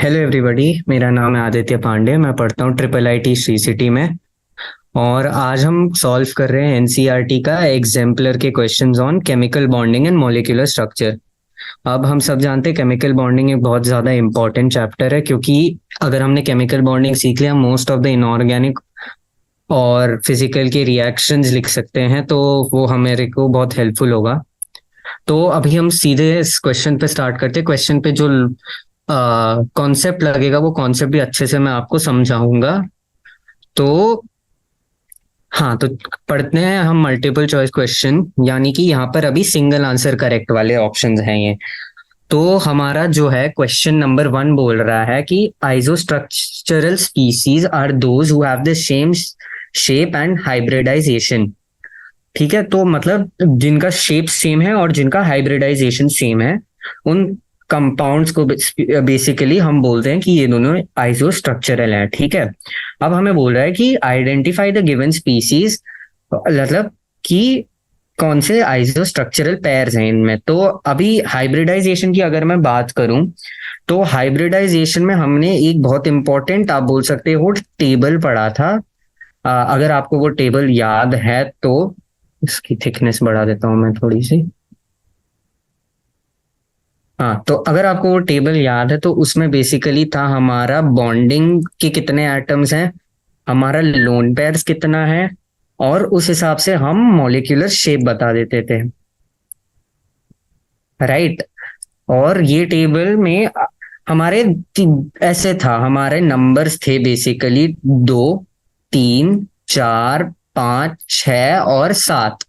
Hello everybody, मेरा नाम है आदित्य पांडे। मैं पढ़ता हूँ ट्रिपल आईटी श्री सिटी में। और आज हम सॉल्व कर रहे हैं एनसीईआरटी का एग्जाम्पलर के questions on chemical bonding and molecular structure. अब हम सब जानते हैं केमिकल बॉन्डिंग एक बहुत ज़्यादा इंपॉर्टेंट चैप्टर है, क्योंकि अगर हमने केमिकल बॉन्डिंग सीख लिया, मोस्ट ऑफ द इनऑर्गेनिक और फिजिकल के रिएक्शंस लिख सकते हैं, तो वो हमारे को बहुत हेल्पफुल होगा। तो अभी हम सीधे इस क्वेश्चन पे स्टार्ट करते हैं। क्वेश्चन पे जो कॉन्सेप्ट लगेगा वो कॉन्सेप्ट भी अच्छे से मैं आपको समझाऊंगा। तो हाँ, तो पढ़ते हैं हम मल्टीपल चॉइस क्वेश्चन, यानी कि यहाँ पर अभी सिंगल आंसर करेक्ट वाले ऑप्शंस हैं ये। तो हमारा जो है क्वेश्चन नंबर 1 बोल रहा है कि isostructural species are those who have the same shape and hybridization. ठीक है, तो मतलब जिनका शेप सेम है और जिनका हाइब्रिडाइजेशन सेम है, उन कंपाउंड्स को बेसिकली हम बोलते हैं कि ये दोनों आइसोस्ट्रक्चरल है। ठीक है, अब हमें बोल रहा है कि आइडेंटिफाई द गिवन स्पीसीज, मतलब कि कौन से आइसोस्ट्रक्चरल पेयर्स हैं इनमें। तो अभी हाइब्रिडाइजेशन की अगर मैं बात करूं, तो हाइब्रिडाइजेशन में हमने एक बहुत इंपॉर्टेंट, आप बोल सकते हो, टेबल पढ़ा था। अगर आपको वो टेबल याद है तो इसकी थिकनेस बढ़ा देता हूं मैं थोड़ी सी। हाँ, तो अगर आपको वो टेबल याद है तो उसमें बेसिकली था हमारा बॉन्डिंग के कितने एटम्स हैं, हमारा लोन पेयर्स कितना है, और उस हिसाब से हम मॉलिक्यूलर शेप बता देते थे। राइट। और ये टेबल में हमारे ऐसे था, हमारे नंबर्स थे बेसिकली 2, 3, 4, 5, 6 और 7।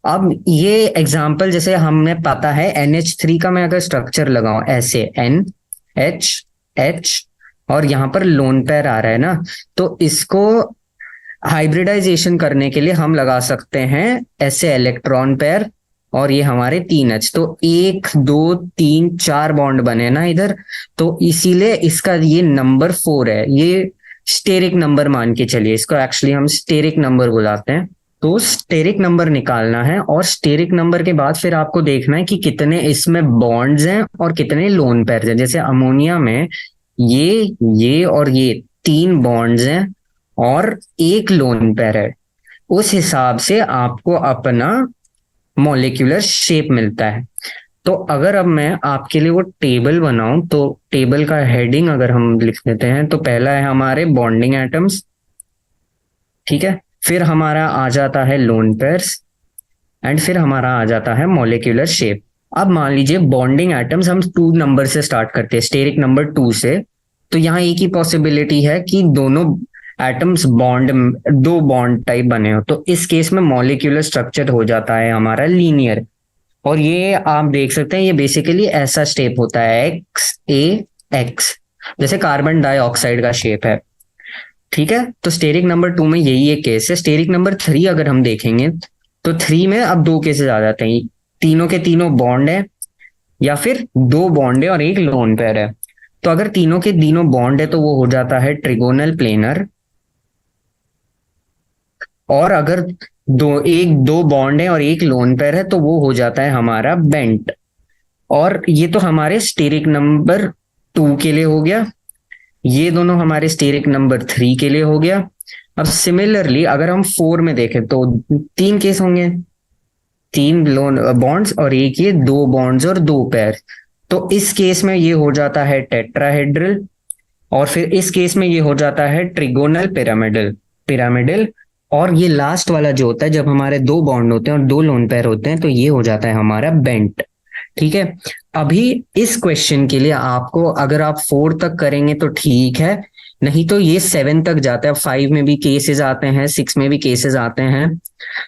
अब ये एग्जाम्पल जैसे हमने पता है NH3 का, मैं अगर स्ट्रक्चर लगाऊं ऐसे NH और यहाँ पर लोन पेयर आ रहा है ना, तो इसको हाइब्रिडाइजेशन करने के लिए हम लगा सकते हैं ऐसे इलेक्ट्रॉन पेयर। और ये हमारे 3H, तो 1, 2, 3, 4 बॉन्ड बने ना इधर, तो इसीलिए इसका ये नंबर 4 है। ये स्टेरिक नंबर मान के चलिए, इसको एक्चुअली हम स्टेरिक नंबर बुलाते हैं। तो स्टेरिक नंबर निकालना है, और स्टेरिक नंबर के बाद फिर आपको देखना है कि कितने इसमें बॉन्ड्स हैं और कितने लोन पेयर्स हैं। जैसे अमोनिया में ये और ये 3 बॉन्ड्स हैं और एक लोन पेयर है। उस हिसाब से आपको अपना मॉलिक्यूलर शेप मिलता है। तो अगर अब मैं आपके लिए वो टेबल बनाऊं, तो टेबल का हेडिंग अगर हम लिख देते हैं, तो पहला है हमारे बॉन्डिंग एटम्स। ठीक है, फिर हमारा आ जाता है लोन पेयर्स, एंड फिर हमारा आ जाता है मॉलिक्यूलर शेप। अब मान लीजिए बॉन्डिंग एटम्स हम 2 नंबर से स्टार्ट करते हैं, स्टेरिक नंबर 2 से। तो यहाँ एक ही पॉसिबिलिटी है कि दोनों एटम्स बॉन्ड, 2 बॉन्ड टाइप बने हो, तो इस केस में मॉलिक्यूलर स्ट्रक्चर हो जाता है हमारा लीनियर। और ये आप देख सकते हैं, ये बेसिकली ऐसा शेप होता है XAX, जैसे कार्बन डाइऑक्साइड का शेप है। ठीक है, तो स्टेरिक नंबर 2 में यही एक केस है। स्टेरिक नंबर 3 अगर हम देखेंगे, तो 3 में अब 2 केसेस आ जाते हैं, तीनों के तीनों बॉन्ड है, या फिर 2 बॉन्ड है और एक लोन पेयर है। तो अगर तीनों के तीनों बॉन्ड है तो वो हो जाता है ट्रिगोनल प्लेनर। और अगर 2 बॉन्ड है और एक लोन पेयर है तो वो हो जाता है हमारा बेंट। और ये तो हमारे स्टेरिक नंबर 2 के लिए हो गया, ये दोनों हमारे स्टेरिक नंबर 3 के लिए हो गया। अब सिमिलरली अगर हम 4 में देखें तो 3 केस होंगे, 3 लोन बॉन्ड्स और एक ये 2 बॉन्ड्स और 2 पेयर। तो इस केस में ये हो जाता है टेट्राहेड्रल, और फिर इस केस में ये हो जाता है ट्रिगोनल पिरामिडल पिरामिडल। और ये लास्ट वाला जो होता है, जब हमारे 2 बॉन्ड होते हैं और 2 लोन पेयर होते हैं, तो ये हो जाता है हमारा बेंट। ठीक है, अभी इस क्वेश्चन के लिए आपको, अगर आप 4 तक करेंगे तो ठीक है, नहीं तो ये 7 तक जाता है। 5 में भी केसेस आते हैं, 6 में भी केसेस आते हैं।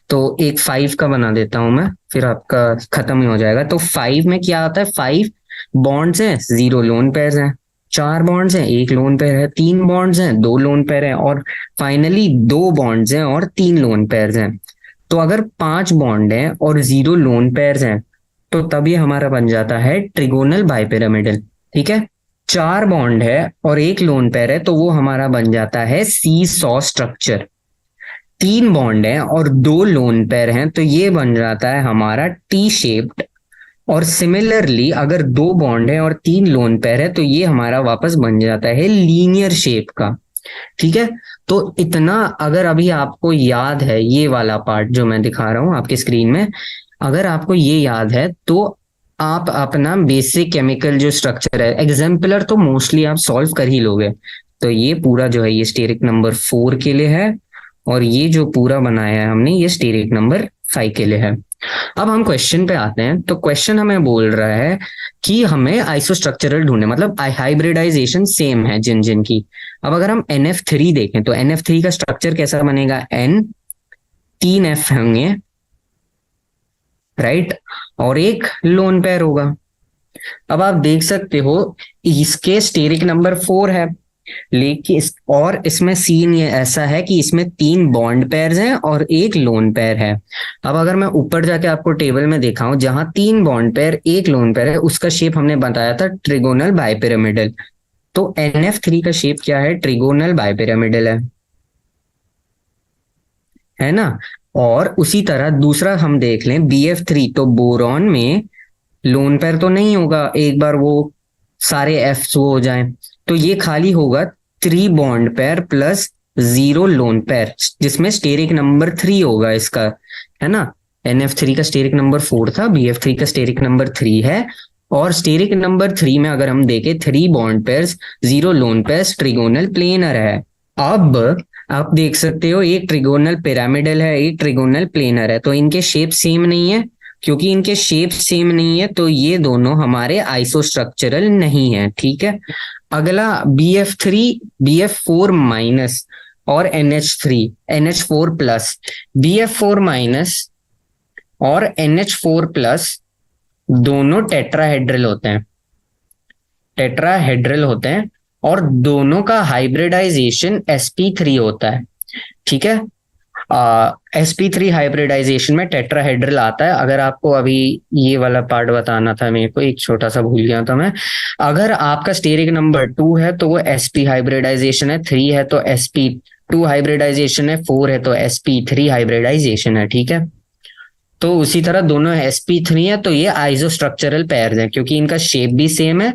तो एक 5 का बना देता हूं मैं, फिर आपका खत्म ही हो जाएगा। तो 5 में क्या आता है, 5 बॉन्ड्स हैं, 0 लोन पेयर्स हैं, 4 बॉन्ड्स हैं, एक लोन पेयर है, 3 बॉन्ड्स हैं, 2 लोन पेयर है, और फाइनली 2 बॉन्ड्स हैं और 3 लोन पेयर्स हैं। तो अगर 5 बॉन्ड हैं और 0 लोन पेयर्स हैं, तो तब ये हमारा बन जाता है ट्रिगोनल बाइपिरामिडल। ठीक है, 4 बॉन्ड है और एक लोन पेयर है, तो वो हमारा बन जाता है सी सॉ स्ट्रक्चर। 3 बॉन्ड है और 2 लोन पेयर हैं, तो ये बन जाता है हमारा टी शेप्ड और सिमिलरली अगर दो बॉन्ड है और तीन लोन पेयर है तो ये हमारा वापस बन जाता है लीनियर शेप का। ठीक है, तो इतना अगर अभी आपको याद है ये वाला पार्ट जो मैं दिखा रहा हूं आपके स्क्रीन में, अगर आपको ये याद है तो आप अपना बेसिक केमिकल जो स्ट्रक्चर है एग्जाम्पलर तो मोस्टली आप सॉल्व कर ही लोगे। तो ये पूरा जो है ये स्टेरिक नंबर 4 के लिए है, और ये जो पूरा बनाया है हमने ये स्टेरिक नंबर 5 के लिए है। अब हम क्वेश्चन पे आते हैं, तो क्वेश्चन हमें बोल रहा है कि हमें आइसोस्ट्रक्चरल ढूंढे, मतलब हाइब्रिडाइजेशन सेम है जिन जिन की। अब अगर हम NF3 देखें तो NF3 का स्ट्रक्चर कैसा बनेगा, N 3F होंगे, राइट, और एक लोन पेयर होगा। अब आप देख सकते हो इसके स्टेरिक नंबर 4 है, लेकिन और इसमें सीन ये ऐसा है कि इसमें 3 बॉन्ड पेयर्स हैं और एक लोन पेयर है। अब अगर मैं ऊपर जाके आपको टेबल में दिखाऊं, जहां 3 बॉन्ड पेयर एक लोन पेयर है, उसका शेप हमने बताया था ट्रिगोनल बाइपिरामिडल। तो NF3 का शेप क्या है, ट्रिगोनल बाइपिरामिडल है ना। और उसी तरह दूसरा हम देख लें BF3, तो बोरॉन में लोन पेयर तो नहीं होगा, एक बार वो सारे एफ हो जाएं तो ये खाली होगा 3 bond pair plus 0 lone pair, जिसमें स्टेरिक नंबर 3 होगा इसका, है ना। NF3 का स्टेरिक नंबर 4 था, BF3 का स्टेरिक नंबर 3 है, और स्टेरिक नंबर 3 में अगर हम देखें 3 bond pairs 0 lone pairs, trigonal planar है। अब आप देख सकते हो एक ट्रिगोनल पिरामिडल है, एक ट्रिगोनल प्लेनर है, तो इनके शेप सेम नहीं है। क्योंकि इनके शेप सेम नहीं है तो ये दोनों हमारे आइसोस्ट्रक्चरल नहीं है। ठीक है, अगला BF3 BF4 माइनस और NH3 NH4 plus. BF4 minus और NH4 प्लस दोनों टेट्राहेड्रल होते हैं, टेट्राहेड्रल होते हैं, और दोनों का हाइब्रिडाइजेशन sp3 होता है। ठीक है, sp3 हाइब्रिडाइजेशन में टेट्राहेड्रल आता है। अगर आपको अभी ये वाला पार्ट बताना था मेरे को, एक छोटा सा भूल गया था मैं। अगर आपका स्टेरिक नंबर 2 है तो वो sp हाइब्रिडाइजेशन है, 3 है तो sp2 हाइब्रिडाइजेशन है, 4 है तो sp3 हाइब्रिडाइजेशन है। ठीक है, तो उसी तरह दोनों sp3 है तो ये आइसोस्ट्रक्चरल पेयर्स है, क्योंकि इनका शेप भी सेम है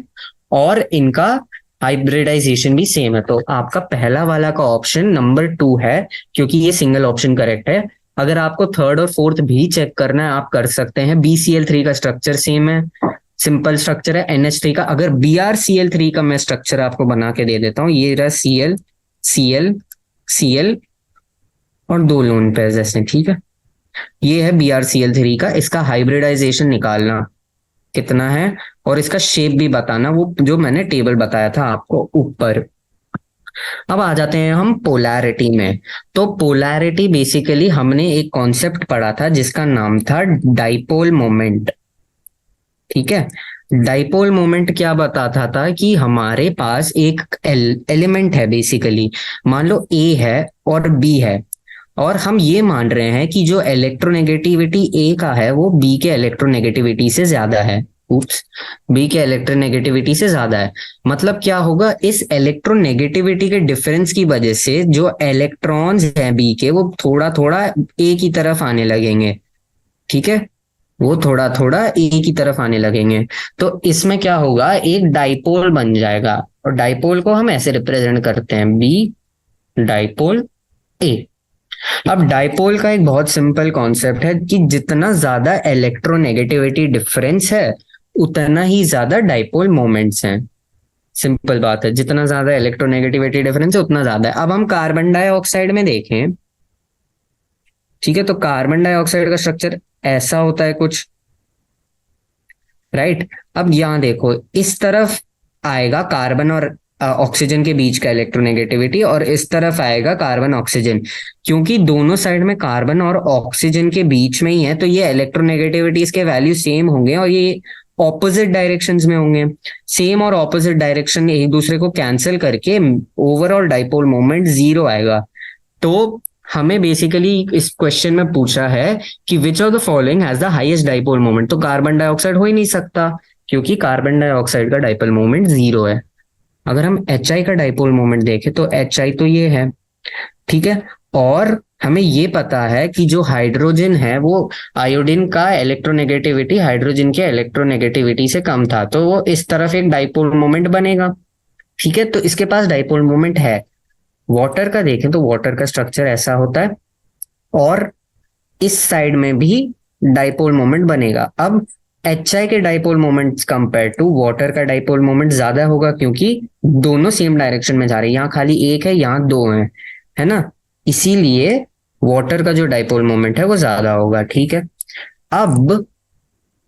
और इनका हाइब्रिडाइजेशन भी सेम है। तो आपका पहला वाला का ऑप्शन नंबर 2 है, क्योंकि ये सिंगल ऑप्शन करेक्ट है। अगर आपको थर्ड और फोर्थ भी चेक करना है आप कर सकते हैं। BCl3 का स्ट्रक्चर सेम है, सिंपल स्ट्रक्चर है NH3 का। अगर BrCl3 का मैं स्ट्रक्चर आपको बना के दे देता हूँ, ये रहा Cl Cl Cl और 2 लोन पेयर्स ऐसे। ठीक है, ये है BrCl3 का। इसका हाइब्रिडाइजेशन निकालना कितना है और इसका शेप भी बताना, वो जो मैंने टेबल बताया था आपको ऊपर। अब आ जाते हैं हम पोलैरिटी में। तो पोलैरिटी बेसिकली हमने एक कॉन्सेप्ट पढ़ा था जिसका नाम था डाइपोल मोमेंट। ठीक है, डाइपोल मोमेंट क्या बताता था कि हमारे पास एक एलिमेंट है बेसिकली, मान लो A है और B है, और हम ये मान रहे हैं कि जो इलेक्ट्रोनेगेटिविटी A का है वो B के इलेक्ट्रोनेगेटिविटी से ज्यादा है। उप्स, B के इलेक्ट्रोनेगेटिविटी से ज्यादा है। मतलब क्या होगा, इस इलेक्ट्रोनेगेटिविटी के डिफरेंस की वजह से जो इलेक्ट्रॉन्स हैं B के वो थोड़ा थोड़ा A की तरफ आने लगेंगे। ठीक है, वो थोड़ा थोड़ा A की तरफ आने लगेंगे। तो इसमें क्या होगा, एक डाइपोल बन जाएगा, और डाइपोल को हम ऐसे रिप्रेजेंट करते हैं B डाइपोल A। अब डाइपोल का एक बहुत सिंपल कॉन्सेप्ट है कि जितना ज्यादा इलेक्ट्रोनेगेटिविटी डिफरेंस है उतना ही ज्यादा डाइपोल मोमेंट्स हैं। सिंपल बात है, जितना ज्यादा इलेक्ट्रोनेगेटिविटी डिफरेंस है उतना ज्यादा है। अब हम कार्बन डाइऑक्साइड में देखें, ठीक है, तो कार्बन डाइऑक्साइड का स्ट्रक्चर ऐसा होता है कुछ, राइट। अब यहां देखो, इस तरफ आएगा कार्बन और ऑक्सीजन के बीच का इलेक्ट्रोनेगेटिविटी, और इस तरफ आएगा कार्बन ऑक्सीजन। क्योंकि दोनों साइड में कार्बन और ऑक्सीजन के बीच में ही है तो ये इलेक्ट्रोनेगेटिविटीज के वैल्यू सेम होंगे और ये ऑपोजिट डायरेक्शंस में होंगे। सेम और ऑपोजिट डायरेक्शन एक दूसरे को कैंसिल करके ओवरऑल डाइपोल मोमेंट 0 आएगा। तो हमें बेसिकली इस क्वेश्चन में पूछा है कि विच of the following has the highest dipole moment. तो कार्बन डाइऑक्साइड हो ही नहीं सकता, क्योंकि कार्बन डाइऑक्साइड का डाइपोल मोमेंट 0 है। अगर हम HI का डाइपोल मोमेंट देखें तो HI तो ये है, ठीक है, और हमें ये पता है कि जो हाइड्रोजन है वो आयोडीन का इलेक्ट्रोनेगेटिविटी हाइड्रोजन के इलेक्ट्रोनेगेटिविटी से कम था, तो वो इस तरफ एक डाइपोल मोमेंट बनेगा। ठीक है, तो इसके पास डाइपोल मोमेंट है। वाटर का देखें तो वाटर का स्ट्रक्चर ऐसा होता है, और इस साइड में भी डाइपोल मोमेंट बनेगा। अब HI के dipole moment compare to water का डाइपोल मोमेंट ज्यादा होगा, क्योंकि दोनों सेम डायरेक्शन में जा रहे हैं। यहाँ खाली एक है, यहाँ दो है ना, इसीलिए वाटर का जो डाइपोल मोमेंट है वो ज्यादा होगा। ठीक है, अब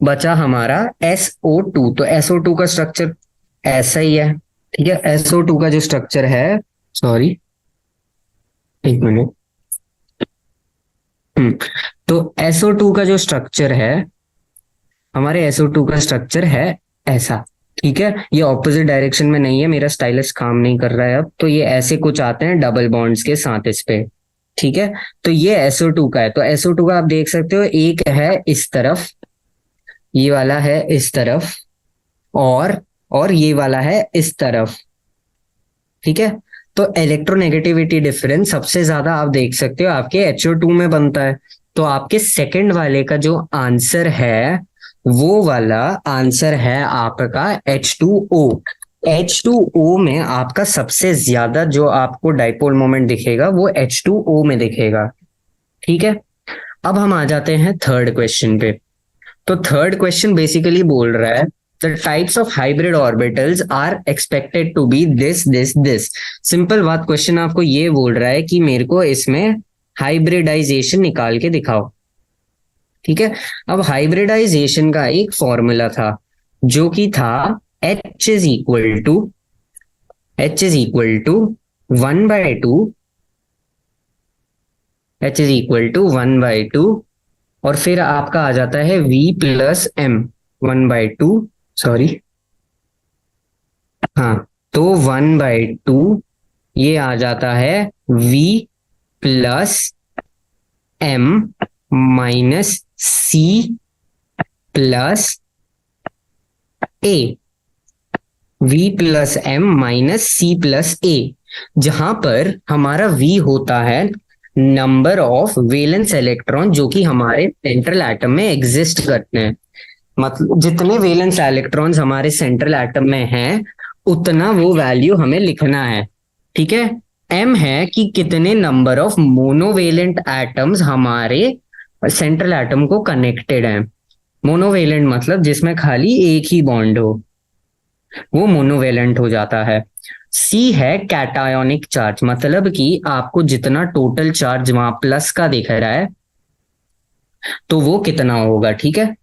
बचा हमारा SO2। तो SO2 का स्ट्रक्चर ऐसा ही है। ठीक है, SO2 का जो स्ट्रक्चर है, सॉरी एक मिनट, तो SO2 का जो स्ट्रक्चर है, हमारे SO2 का स्ट्रक्चर है ऐसा। ठीक है, ये ऑपोजिट डायरेक्शन में नहीं है, मेरा स्टाइलस काम नहीं कर रहा है अब, तो ये ऐसे कुछ आते हैं डबल बॉन्ड्स के साथ इस पे। ठीक है, तो ये SO2 का है। तो SO2 का आप देख सकते हो, एक है इस तरफ, ये वाला है इस तरफ, और ये वाला है इस तरफ। ठीक है, तो इलेक्ट्रोनेगेटिविटी डिफरेंस सबसे ज्यादा आप देख सकते हो आपके HO2 में बनता है। तो आपके सेकंड वाले का जो आंसर है, वो वाला आंसर है आपका H2O। H2O में आपका सबसे ज्यादा जो आपको डाइपोल मोमेंट दिखेगा वो H2O में दिखेगा। ठीक है, अब हम आ जाते हैं थर्ड क्वेश्चन पे। तो थर्ड क्वेश्चन बेसिकली बोल रहा है the types of hybrid orbitals are expected to be this। Simple बात, क्वेश्चन आपको ये बोल रहा है कि मेरे को इसमें हाइब्रिडाइजेशन निकाल के दिखाओ। ठीक है, अब हाइब्रिडाइजेशन का एक फॉर्मूला था जो कि था H is equal to 1/2, H is equal to 1/2, और फिर आपका आ जाता है V प्लस M 1/2, सॉरी हाँ, तो 1/2 ये आ जाता है V plus M minus C plus A, V plus M minus C plus A, जहां पर हमारा V होता है नंबर ऑफ वेलेंस इलेक्ट्रॉन जो कि हमारे सेंट्रल एटम में एग्जिस्ट करते हैं। मतलब जितने वेलेंस इलेक्ट्रॉन्स हमारे सेंट्रल एटम में हैं, उतना वो वैल्यू हमें लिखना है। ठीक है, M है कि कितने नंबर ऑफ मोनोवेलेंट एटम्स हमारे सेंट्रल एटम को कनेक्टेड हैं। मोनोवेलेंट मतलब जिसमें खाली एक ही बॉन्ड हो, वो मोनोवेलेंट हो जाता है। C है कैटायोनिक चार्ज, मतलब कि आपको जितना टोटल चार्ज वहां प्लस का दिख रहा है तो वो कितना होगा। ठीक है,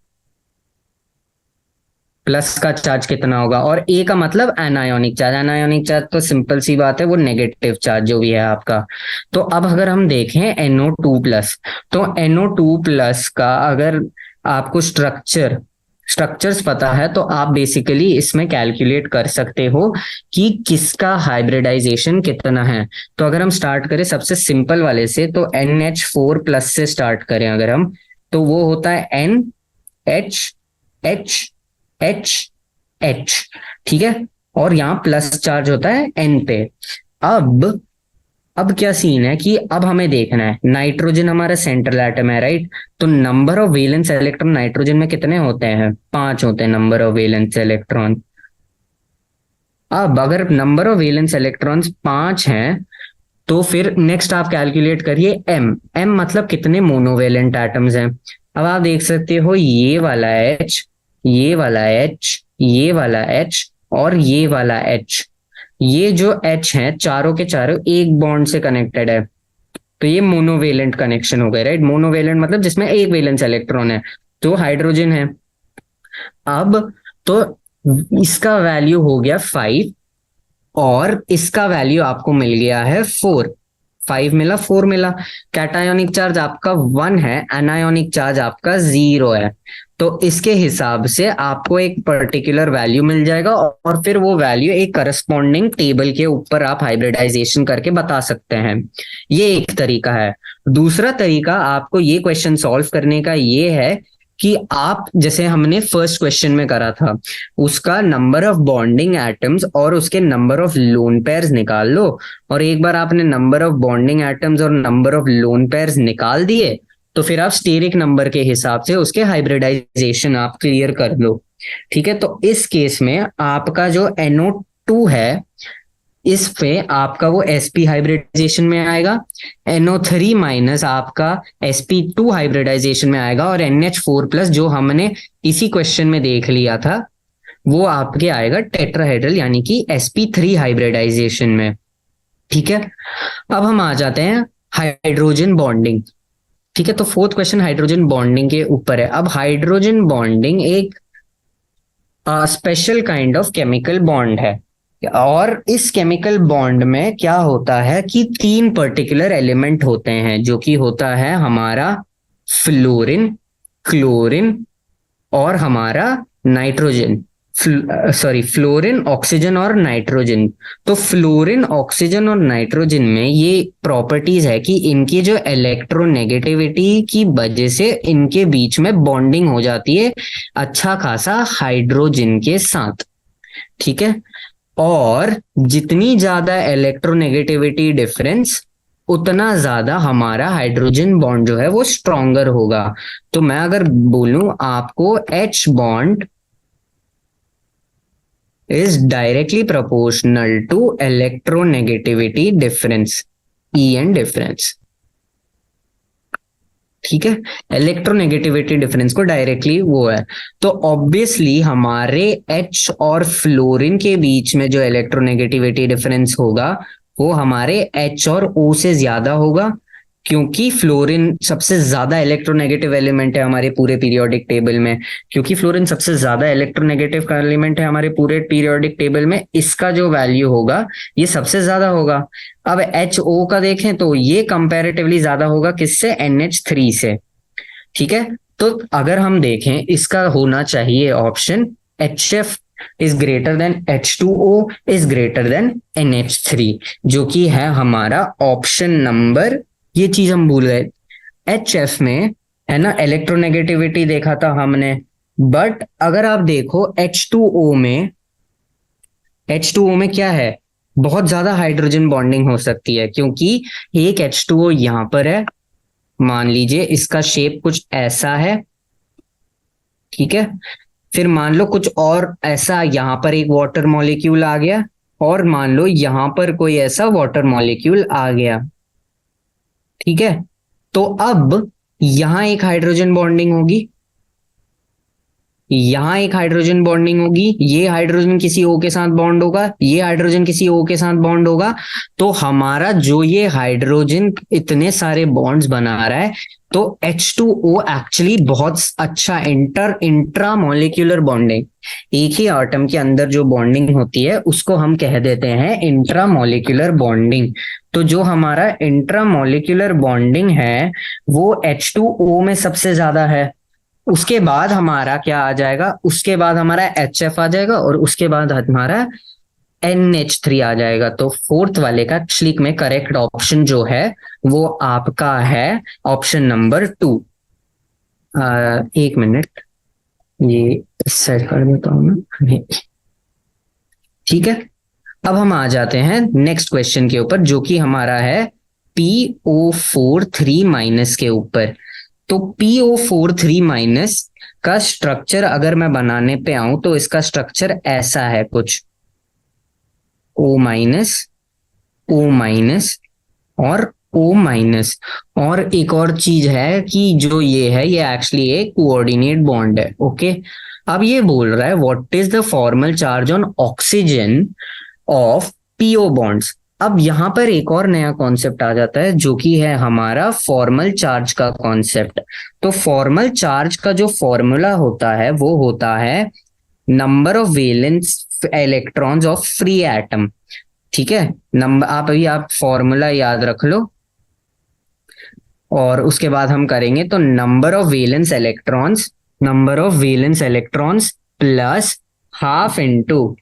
प्लस का चार्ज कितना होगा, और A का मतलब एनायोनिक चार्ज। एनायोनिक चार्ज तो सिंपल सी बात है, वो नेगेटिव चार्ज जो भी है आपका। तो अब अगर हम देखें NO2+, तो NO2+ का अगर आपको स्ट्रक्चर्स पता है तो आप बेसिकली इसमें कैलकुलेट कर सकते हो कि किसका हाइब्रिडाइजेशन कितना है। तो अगर हम स्टार्ट करें सबसे सिंपल वाले से, तो NH4+ से स्टार्ट करें अगर हम, तो वो होता है NH। ठीक है, और यहाँ प्लस चार्ज होता है N पे। अब क्या सीन है कि अब हमें देखना है, नाइट्रोजन हमारा सेंट्रल एटम है, राइट। तो number of valence electron nitrogen में कितने होते हैं? 5 होते हैं नंबर ऑफ वेलेंस इलेक्ट्रॉन। अब अगर नंबर ऑफ वेलेंस इलेक्ट्रॉन्स 5 हैं, तो फिर नेक्स्ट आप कैलकुलेट करिए M मतलब कितने मोनोवेलेंट एटम्स हैं। अब आप देख सकते हो ये वाला H, ये वाला H, ये वाला H और ये वाला H, ये जो H है चारों के चारों एक बॉन्ड से कनेक्टेड है, तो ये मोनोवेलेंट कनेक्शन हो गए, राइट। मोनोवेलेंट मतलब जिसमें एक वेलेंस इलेक्ट्रॉन है, तो हाइड्रोजन है। अब तो इसका वैल्यू हो गया 5 और इसका वैल्यू आपको मिल गया है 4। 5 मिला, 4 मिला। कैटायोनिक चार्ज आपका 1 है, एनायोनिक चार्ज आपका 0 है। तो इसके हिसाब से आपको एक पर्टिकुलर वैल्यू मिल जाएगा और फिर वो वैल्यू एक करस्पॉन्डिंग टेबल के ऊपर आप हाइब्रिडाइजेशन करके बता सकते हैं। ये एक तरीका है। दूसरा तरीका आपको ये क्वेश्चन सॉल्व करने का ये है कि आप जैसे हमने फर्स्ट क्वेश्चन में करा था, उसका नंबर ऑफ बॉन्डिंग एटम्स और उसके नंबर ऑफ लोन पेयर्स निकाल लो, और एक बार आपने नंबर ऑफ बॉन्डिंग एटम्स और नंबर ऑफ लोन पेयर्स निकाल दिए तो फिर आप स्टेरिक नंबर के हिसाब से उसके हाइब्रिडाइजेशन आप क्लियर कर लो। ठीक है, तो इस केस में आपका जो NO2 है, इस पे आपका वो sp हाइब्रिडाइजेशन में आएगा, NO3 माइनस आपका sp2 हाइब्रिडाइजेशन में आएगा, और NH4 प्लस जो हमने इसी क्वेश्चन में देख लिया था वो आपके आएगा टेट्राहेड्रल यानी कि sp3 हाइब्रिडाइजेशन में। ठीक है, अब हम आ जाते हैं हाइड्रोजन बॉन्डिंग। ठीक है, तो फोर्थ क्वेश्चन हाइड्रोजन बॉन्डिंग के ऊपर है। अब हाइड्रोजन बॉन्डिंग एक special kind of chemical bond है, और इस केमिकल बॉन्ड में क्या होता है कि तीन पर्टिकुलर एलिमेंट होते हैं, जो कि होता है हमारा फ्लोरीन, क्लोरीन और हमारा नाइट्रोजन। फ्लोरीन, ऑक्सीजन और नाइट्रोजन। तो फ्लोरीन, ऑक्सीजन और नाइट्रोजन में ये प्रॉपर्टीज है कि इनकी जो इलेक्ट्रोनेगेटिविटी की वजह से इनके बीच में बॉन्डिंग हो जाती है अच्छा खासा हाइड्रोजन के साथ। ठीक है, और जितनी ज्यादा इलेक्ट्रोनेगेटिविटी डिफरेंस उतना ज्यादा हमारा हाइड्रोजन बॉन्ड जो है वो स्ट्रॉन्गर होगा। तो मैं अगर बोलूं आपको H bond is directly proportional to electronegativity difference, EN difference। ठीक है, इलेक्ट्रोनेगेटिविटी डिफरेंस को डायरेक्टली वो है, तो ऑब्वियसली हमारे H और फ्लोरीन के बीच में जो इलेक्ट्रोनेगेटिविटी डिफरेंस होगा वो हमारे H और O से ज्यादा होगा, क्योंकि फ्लोरीन सबसे ज्यादा इलेक्ट्रोनेगेटिव एलिमेंट है हमारे पूरे पीरियोडिक टेबल में। क्योंकि फ्लोरीन सबसे ज्यादा इलेक्ट्रोनेगेटिव का एलिमेंट है हमारे पूरे पीरियोडिक टेबल में, इसका जो वैल्यू होगा ये सबसे ज्यादा होगा। अब HO का देखें तो ये कंपैरेटिवली ज्यादा होगा किससे, NH3 से। ठीक है, तो अगर हम देखें इसका होना चाहिए option HF is greater than H2O is greater than NH3, जो कि है हमारा ऑप्शन नंबर, ये चीज हम भूल गए, HF में है ना इलेक्ट्रोनेगेटिविटी देखा था हमने, बट अगर आप देखो H2O में, H2O में क्या है, बहुत ज्यादा हाइड्रोजन बॉन्डिंग हो सकती है, क्योंकि एक H2O यहां पर है, मान लीजिए इसका शेप कुछ ऐसा है। ठीक है, फिर मान लो कुछ और ऐसा, यहां पर एक वाटर मॉलिक्यूल आ गया, और मान लो यहां पर कोई ऐसा वाटर मॉलिक्यूल आ गया। ठीक है, तो अब यहां एक हाइड्रोजन बॉन्डिंग होगी, यहां एक हाइड्रोजन बॉन्डिंग होगी, ये हाइड्रोजन किसी O के साथ बॉन्ड होगा, ये हाइड्रोजन किसी O के साथ बॉन्ड होगा, तो हमारा जो ये हाइड्रोजन इतने सारे बॉन्ड्स बना रहा है, तो H2O एक्चुअली बहुत अच्छा इंट्रा मॉलिक्यूलर बॉन्डिंग, एक ही एटम के अंदर जो बॉन्डिंग होती है उसको हम कह देते हैं इंट्रा मॉलिक्यूलर बॉन्डिंग। तो जो हमारा इंट्रा मॉलिक्यूलर बॉन्डिंग है वो H2O में सबसे ज्यादा है। उसके बाद हमारा क्या आ जाएगा, उसके बाद हमारा HF आ जाएगा, और उसके बाद हमारा NH3 आ जाएगा। तो फोर्थ वाले का क्लिक में करेक्ट ऑप्शन जो है वो आपका है ऑप्शन नंबर 2। एक मिनट, ये सेट कर देता हूं मैं। ठीक है, अब हम आ जाते हैं नेक्स्ट क्वेश्चन के ऊपर, जो कि हमारा है PO4 3- के ऊपर। तो PO4 3- का स्ट्रक्चर अगर मैं बनाने पे आऊं तो इसका स्ट्रक्चर ऐसा है कुछ, O-, O- और O-। और एक और चीज है कि जो ये है ये एक्चुअली एक कोऑर्डिनेट बॉन्ड है। ओके, अब ये बोल रहा है what is the formal charge on oxygen of PO bonds. अब यहां पर एक और नया कॉन्सेप्ट आ जाता है जो कि है हमारा फॉर्मल चार्ज का कॉन्सेप्ट। तो फॉर्मल चार्ज का जो फॉर्मूला होता है वो होता है number of valence electrons of free atom. ठीक है, नंबर आप फॉर्मूला याद रख लो, और उसके बाद हम करेंगे। तो number of valence electrons plus half into,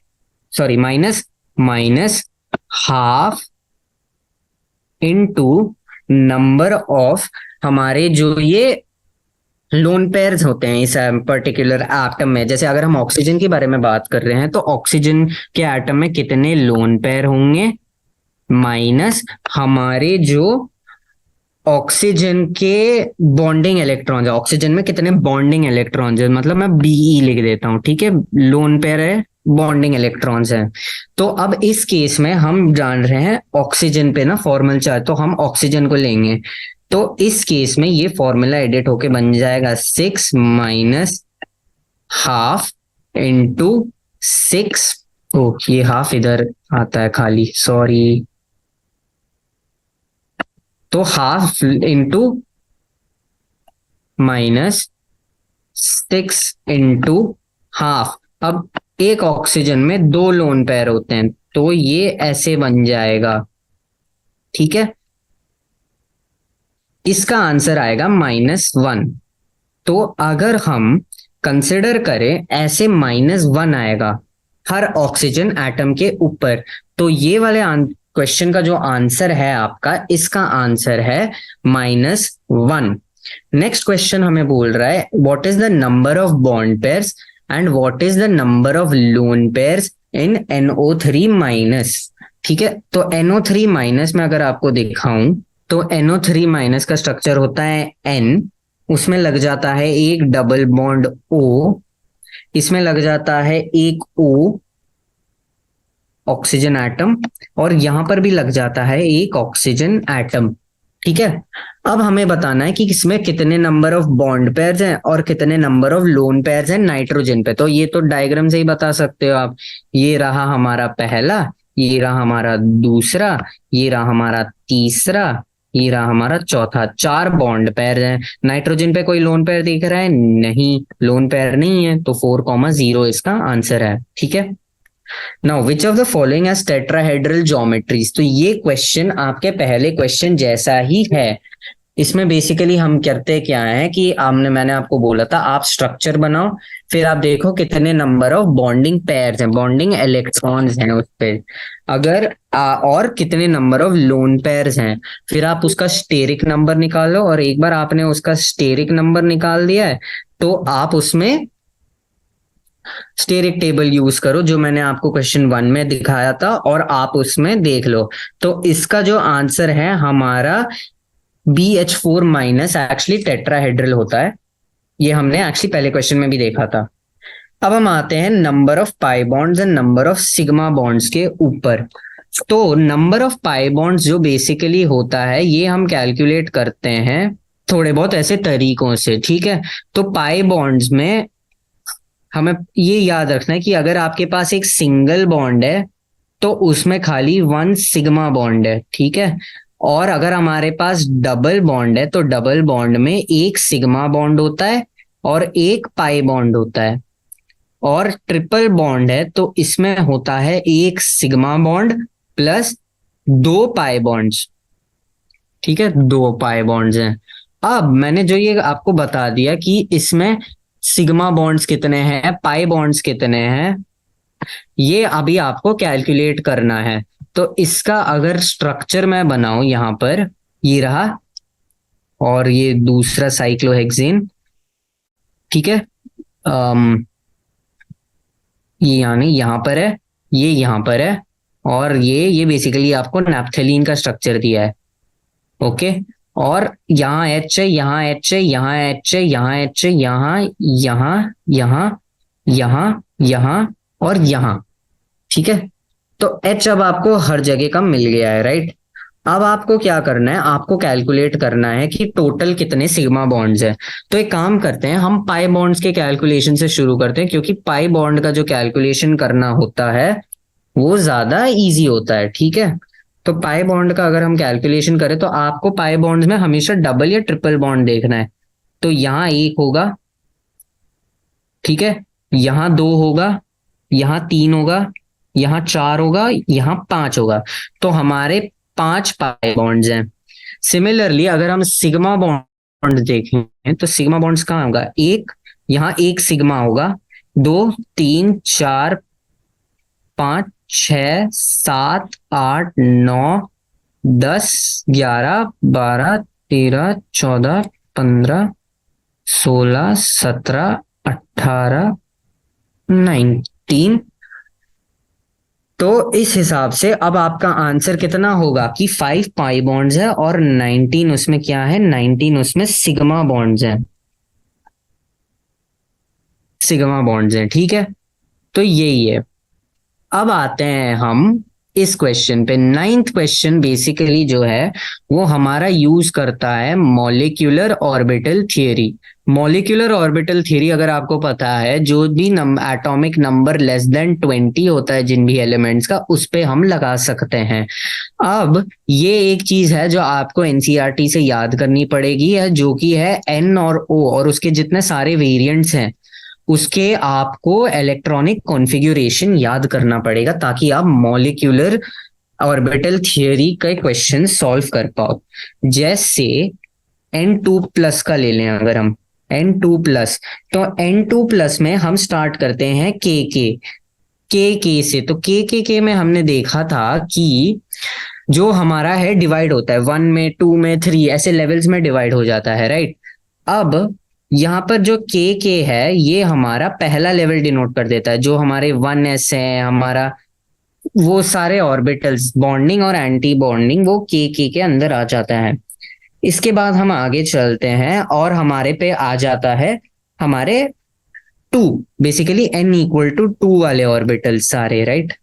sorry minus half into number of हमारे जो ये लोन पेयर्स होते हैं इस पर्टिकुलर एटम में। जैसे अगर हम ऑक्सीजन के बारे में बात कर रहे हैं तो ऑक्सीजन के एटम में कितने लोन पेयर होंगे, माइनस हमारे जो ऑक्सीजन के बॉन्डिंग इलेक्ट्रॉन्स है, ऑक्सीजन में कितने बॉन्डिंग इलेक्ट्रॉन्स है, मतलब मैं बीई लिख देता हूं, ठीक है, लोन पेयर है, बॉन्डिंग इलेक्ट्रॉन्स है। तो अब इस केस में हम जान रहे हैं ऑक्सीजन पे ना फॉर्मल चार्ज, तो हम ऑक्सीजन को लेंगे। तो इस केस में ये फॉर्मूला एडिट होके बन जाएगा 6 माइनस हाफ इंटू 6। ओ ये हाफ इधर आता है खाली, सॉरी। तो half into minus 6 into half. अब एक ऑक्सीजन में दो लोन पेयर होते हैं, तो ये ऐसे बन जाएगा, ठीक है। इसका आंसर आएगा -1। तो अगर हम कंसिडर करें ऐसे -1 आएगा हर ऑक्सीजन एटम के ऊपर, तो ये वाले क्वेश्चन का जो आंसर है आपका, इसका आंसर है -1। नेक्स्ट क्वेश्चन हमें बोल रहा है what is the number of bond pairs and what is the number of lone pairs in NO3 minus. ठीक है, तो NO3 माइनस में अगर आपको दिखाऊं तो NO3 माइनस का स्ट्रक्चर होता है N, उसमें लग जाता है एक डबल बॉन्ड O, इसमें लग जाता है एक O ऑक्सीजन एटम, और यहां पर भी लग जाता है एक ऑक्सीजन एटम। ठीक है, अब हमें बताना है कि इसमें कितने नंबर ऑफ बॉन्ड पेयर्स हैं और कितने नंबर ऑफ लोन पेयर्स हैं नाइट्रोजन पे। तो ये तो डायग्राम से ही बता सकते हो आप। ये रहा हमारा पहला, ये रहा हमारा दूसरा, ये रहा हमारा तीसरा, ये रहा हमारा चौथा। 4 बॉन्ड पेयर हैं। नाइट्रोजन पे कोई लोन पेयर दिख रहा है? नहीं, लोन पेयर नहीं है, तो 4,0 इसका आंसर है। ठीक है, now which of the following as tetrahedral geometries. तो ये क्वेश्चन आपके पहले क्वेश्चन जैसा ही है। इसमें बेसिकली हम करते क्या है कि मैंने आपको बोला था आप स्ट्रक्चर बनाओ, फिर आप देखो कितने नंबर ऑफ बॉन्डिंग पेयर्स हैं, बॉन्डिंग इलेक्ट्रॉन्स हैं उस पे, अगर और कितने नंबर ऑफ लोन पेयर्स हैं, फिर आप उसका स्टेरिक नंबर निकालो। और एक बार आपने उसका स्टेरिक नंबर निकाल दिया है तो आप उसमें स्टेरिक टेबल यूज करो जो मैंने आपको क्वेश्चन 1 में दिखाया था, और आप उसमें देख लो। तो इसका जो आंसर है हमारा BH4 माइनस एक्चुअली टेट्राहेड्रल होता है। ये हमने एक्चुअली पहले क्वेश्चन में भी देखा था। अब हम आते हैं number of pi bonds and number of sigma bonds के ऊपर। तो नंबर ऑफ पाई बॉन्ड्स जो बेसिकली होता है ये हम कैलकुलेट करते हैं थोड़े बहुत ऐसे तरीकों से। ठीक है, तो पाई बॉन्ड्स में हमें ये याद रखना है कि अगर आपके पास एक सिंगल बॉन्ड है तो उसमें खाली 1 सिग्मा बॉन्ड है। ठीक है, और अगर हमारे पास डबल बॉन्ड है तो डबल बॉन्ड में एक सिग्मा बॉन्ड होता है और एक पाई बॉन्ड होता है। और ट्रिपल बॉन्ड है तो इसमें होता है एक sigma bond plus 2 pi bonds. ठीक है, 2 पाई बॉन्ड्स हैं। अब मैंने जो ये आपको बता दिया कि इसमें सिग्मा बॉन्ड्स कितने हैं, पाई बॉन्ड्स कितने हैं, ये अभी आपको कैलकुलेट करना है। तो इसका अगर स्ट्रक्चर मैं बनाऊं यहां पर, ये रहा और ये दूसरा साइक्लोहेक्सेन। ठीक है, ये यानी यहां पर है, ये यहां पर है, और ये बेसिकली आपको नैप्थेलीन का स्ट्रक्चर दिया है। ओके, और यहाँ H है, यहाँ H है, यहाँ H है, यहाँ H है, यहाँ यहाँ यहाँ यहाँ यहाँ और यहाँ। ठीक है, तो H अब आपको हर जगह का मिल गया है, राइट। अब आपको क्या करना है, आपको कैलकुलेट करना है कि टोटल कितने सिग्मा बॉन्ड्स है। तो एक काम करते हैं, हम पाई बॉन्ड्स के कैलकुलेशन से शुरू करते हैं, क्योंकि पाई बॉन्ड का जो कैलकुलेशन करना होता है वो ज्यादा इजी होता है। ठीक है, तो पाई बॉन्ड का अगर हम कैलकुलेशन करें तो आपको पाई बॉन्ड्स में हमेशा डबल या ट्रिपल बॉन्ड देखना है। तो यहाँ 1 होगा, ठीक है, यहाँ 2 होगा, यहाँ 3 होगा, यहाँ 4 होगा, यहाँ 5 होगा। तो हमारे 5 पाई बॉन्ड्स हैं। सिमिलरली अगर हम सिग्मा बॉन्ड देखें तो सिग्मा बॉन्ड्स कहाँ होगा, एक यहाँ एक सिग्मा होगा, 2 3 4 5 6 7 8 9 10 11 12 13 14 15 16, 17, 18, 19। तो इस हिसाब से अब आपका आंसर कितना होगा कि 5 पाई बॉन्ड्स है और 19 उसमें क्या है, 19 उसमें सिग्मा बॉन्ड्स है, सिग्मा बॉन्ड्स हैं, ठीक है। तो यही है। अब आते हैं हम इस क्वेश्चन पे। नाइन्थ क्वेश्चन बेसिकली जो है वो हमारा यूज करता है molecular orbital theory. Molecular orbital theory अगर आपको पता है, जो भी एटॉमिक नंबर लेस देन 20 होता है जिन भी एलिमेंट्स का, उस पे हम लगा सकते हैं। अब ये एक चीज है जो आपको एनसीईआरटी से याद करनी पड़ेगी, है जो कि है एन और ओ और उसके जितने सारे वेरिएंट्स हैं उसके आपको इलेक्ट्रॉनिक कॉन्फ़िगरेशन याद करना पड़ेगा ताकि आप मॉलिक्यूलर ऑर्बिटल थियरी का क्वेश्चन सॉल्व कर पाओ। जैसे N2+ का ले लें अगर हम N2+, तो N2+ में हम स्टार्ट करते हैं के से। तो के में हमने देखा था कि जो हमारा है डिवाइड होता है 1 में, 2 में, 3 ऐसे लेवल्स में डिवाइड हो जाता है, राइट। अब यहाँ पर जो के है ये हमारा पहला लेवल डिनोट कर देता है, जो हमारे 1s है हमारा, वो सारे ऑर्बिटल्स बॉन्डिंग और एंटी बॉन्डिंग वो के अंदर आ जाता है। इसके बाद हम आगे चलते हैं और हमारे पे आ जाता है हमारे 2, बेसिकली n=2 वाले ऑर्बिटल्स सारे, राइट।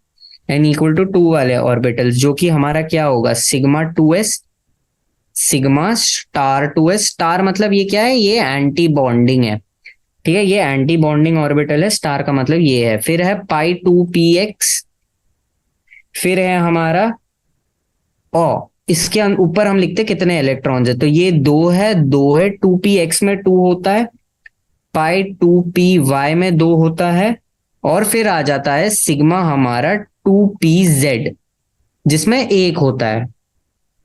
n=2 वाले ऑर्बिटल्स जो कि हमारा क्या होगा, σ2s, σ*2s। स्टार मतलब ये क्या है, ये एंटी बॉन्डिंग है, ठीक है, ये एंटी बॉन्डिंग ऑर्बिटल है। स्टार का मतलब ये है। फिर है π2px, फिर है हमारा ओ, इसके ऊपर हम लिखते कितने इलेक्ट्रॉन्स है, तो ये दो है 2px में 2 होता है, π2py में 2 होता है, और फिर आ जाता है सिग्मा हमारा 2pz जिसमें 1 होता है,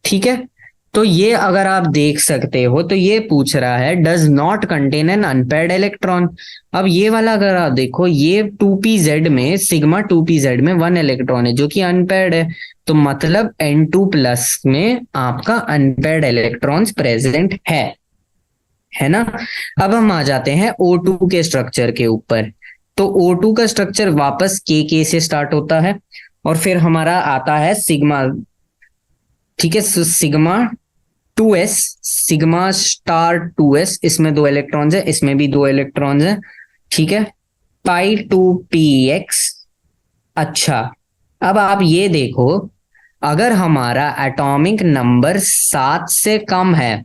ठीक है। तो ये अगर आप देख सकते हो तो ये पूछ रहा है does not contain an unpaired electron. अब ये वाला अगर आप देखो, ये 2pz में, σ2pz में 1 इलेक्ट्रॉन है जो कि अनपेयर्ड है, तो मतलब N2+ में आपका अनपेयर्ड इलेक्ट्रॉन्स प्रेजेंट है ना। अब हम आ जाते हैं O2 के स्ट्रक्चर के ऊपर। तो O2 का स्ट्रक्चर वापस के से स्टार्ट होता है और फिर हमारा आता है सिग्मा, ठीक है, σ2s, σ*2s, इसमें 2 इलेक्ट्रॉन्स है, इसमें भी 2 इलेक्ट्रॉन्स है, ठीक है, π2px। अच्छा, अब आप ये देखो, अगर हमारा एटॉमिक नंबर 7 से कम है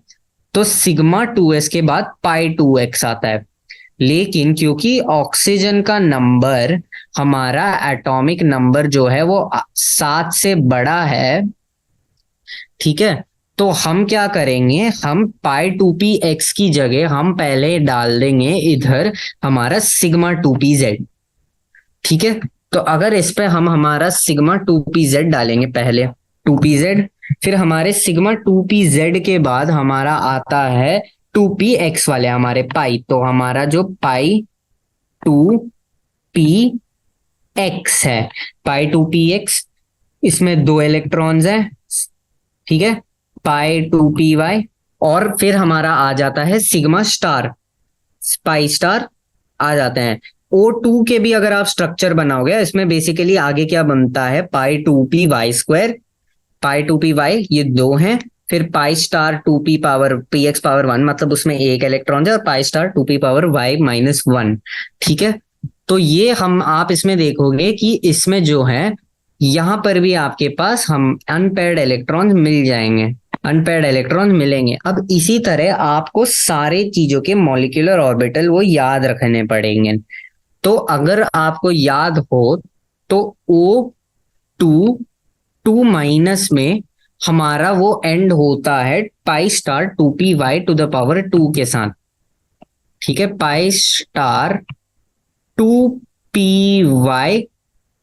तो σ2s के बाद π2x आता है। लेकिन क्योंकि ऑक्सीजन का नंबर, हमारा एटॉमिक नंबर जो है वो 7 से बड़ा है, ठीक है, तो हम क्या करेंगे, हम π2px की जगह हम पहले डाल देंगे इधर हमारा σ2pz, ठीक है। तो अगर इस पे हम हमारा σ2pz डालेंगे पहले 2pz, फिर हमारे σ2pz के बाद हमारा आता है 2px वाले हमारे पाई, तो हमारा जो π2px है, π2px, इसमें 2 इलेक्ट्रॉन्स हैं, ठीक है, π2py, और फिर हमारा आ जाता है सिग्मा स्टार, स्पाई स्टार आ जाते हैं। O2 के भी अगर आप स्ट्रक्चर बनाओगे, इसमें बेसिकली आगे क्या बनता है, π2py², π2py ये 2 हैं, फिर π*2p⁻1, मतलब उसमें 1 इलेक्ट्रॉन है, और π*2py-1, ठीक है। तो ये हम आप इसमें देखोगे कि इसमें जो है यहां पर भी आपके पास हम अनपेयर्ड इलेक्ट्रॉन मिल जाएंगे, अनपेयर्ड इलेक्ट्रॉन मिलेंगे। अब इसी तरह आपको सारे चीजों के मॉलिक्यूलर ऑर्बिटल वो याद रखने पड़ेंगे। तो अगर आपको याद हो तो O2 2- में हमारा वो एंड होता है π*2py² के साथ, ठीक है, π*2py²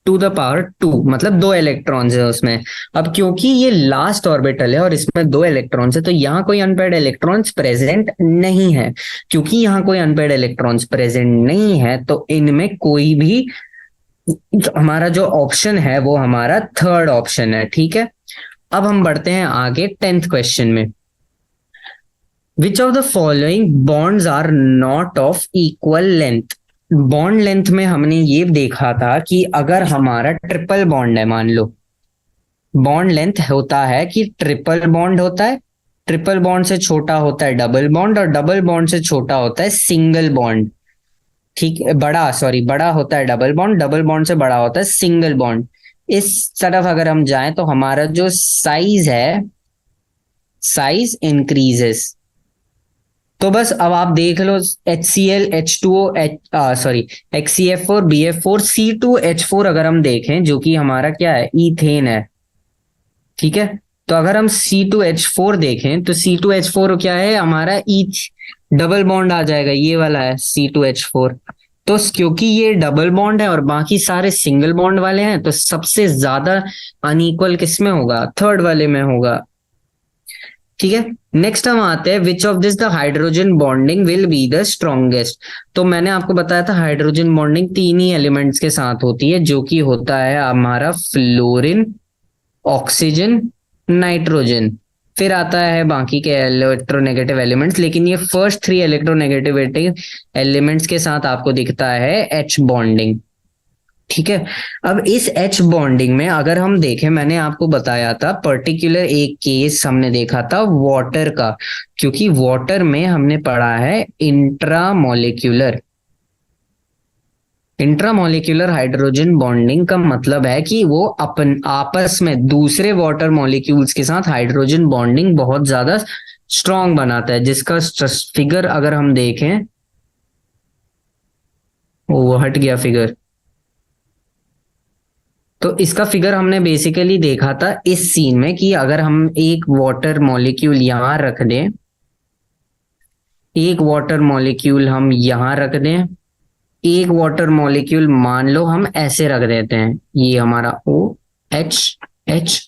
मतलब 2 इलेक्ट्रॉन्स है उसमें। अब क्योंकि ये लास्ट ऑर्बिटल है और इसमें 2 इलेक्ट्रॉन्स है, तो यहाँ कोई अनपेयर्ड इलेक्ट्रॉन्स प्रेजेंट नहीं है। क्योंकि यहाँ कोई अनपेयर्ड इलेक्ट्रॉन्स प्रेजेंट नहीं है तो इनमें कोई भी, हमारा जो ऑप्शन है वो हमारा थर्ड ऑप्शन है, ठीक है। अब हम बढ़ते हैं आगे 10th क्वेश्चन में। Which of the following bonds are not of equal length. Bond length में हमने ये देखा था कि अगर हमारा ट्रिपल बॉन्ड है, मान लो बॉन्ड लेंथ होता है कि ट्रिपल बॉन्ड होता है, ट्रिपल बॉन्ड से छोटा होता है डबल बॉन्ड, और डबल बॉन्ड से छोटा होता है सिंगल बॉन्ड। ठीक है, बड़ा होता है डबल बॉन्ड, डबल बॉन्ड से बड़ा होता है सिंगल बॉन्ड। इस तरफ अगर हम जाएं तो हमारा जो साइज है, साइज इंक्रीजेस। तो बस अब आप देख लो, HCl H2O XCF4 BF4 C2H4 अगर हम देखें, जो कि हमारा क्या है, ईथेन है। ठीक है, तो अगर हम C2H4 देखें तो C2H4 क्या है हमारा, ईथ डबल बॉन्ड आ जाएगा, ये वाला है C2H4। तो क्योंकि ये डबल बॉन्ड है और बाकी सारे सिंगल बॉन्ड वाले हैं, तो सबसे ज्यादा अनइक्वल किस में होगा, थर्ड वाले में होगा। ठीक है, नेक्स्ट हम आते हैं, which of this the hydrogen bonding will be the strongest. तो मैंने आपको बताया था हाइड्रोजन बॉन्डिंग तीन ही एलिमेंट्स के साथ होती है, जो कि होता है हमारा फ्लोरीन, ऑक्सीजन, नाइट्रोजन। फिर आता है बाकी के इलेक्ट्रोनेगेटिव एलिमेंट्स, लेकिन ये फर्स्ट थ्री इलेक्ट्रोनेगेटिविटी एलिमेंट्स के साथ आपको दिखता है एच बॉन्डिंग। ठीक है, अब इस एच बॉन्डिंग में अगर हम देखें, मैंने आपको बताया था पर्टिकुलर एक केस हमने देखा था वाटर का, क्योंकि वाटर में हमने पढ़ा है इंट्रामोलिक्यूलर। इंट्रामोलिक्यूलर हाइड्रोजन बॉन्डिंग का मतलब है कि वो अपन आपस में दूसरे वाटर मॉलिक्यूल्स के साथ हाइड्रोजन बॉन्डिंग बहुत ज्यादा स्ट्रॉन्ग बनाता है, जिसका फिगर अगर हम देखें, वो हट गया फिगर। तो इसका फिगर हमने बेसिकली देखा था इस सीन में कि अगर हम एक वाटर मॉलिक्यूल यहां रख दें, एक वाटर मॉलिक्यूल हम यहां रख दें, एक वाटर मॉलिक्यूल मान लो हम ऐसे रख देते हैं, ये हमारा OH,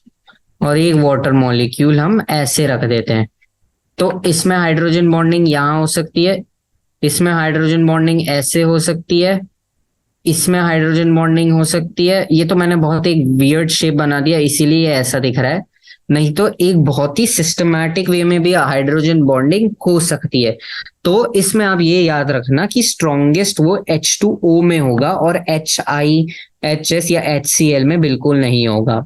और एक वाटर मॉलिक्यूल हम ऐसे रख देते हैं, तो इसमें हाइड्रोजन बॉन्डिंग यहां हो सकती है, इसमें हाइड्रोजन बॉन्डिंग ऐसे हो सकती है, इसमें हाइड्रोजन बॉन्डिंग हो सकती है। ये तो मैंने बहुत एक वियर्ड शेप बना दिया इसीलिए ऐसा दिख रहा है, नहीं तो एक बहुत ही सिस्टमैटिक वे में भी हाइड्रोजन बॉन्डिंग हो सकती है। तो इसमें आप ये याद रखना कि स्ट्रॉन्गेस्ट वो H2O में होगा और HiHS या HCl में बिल्कुल नहीं होगा।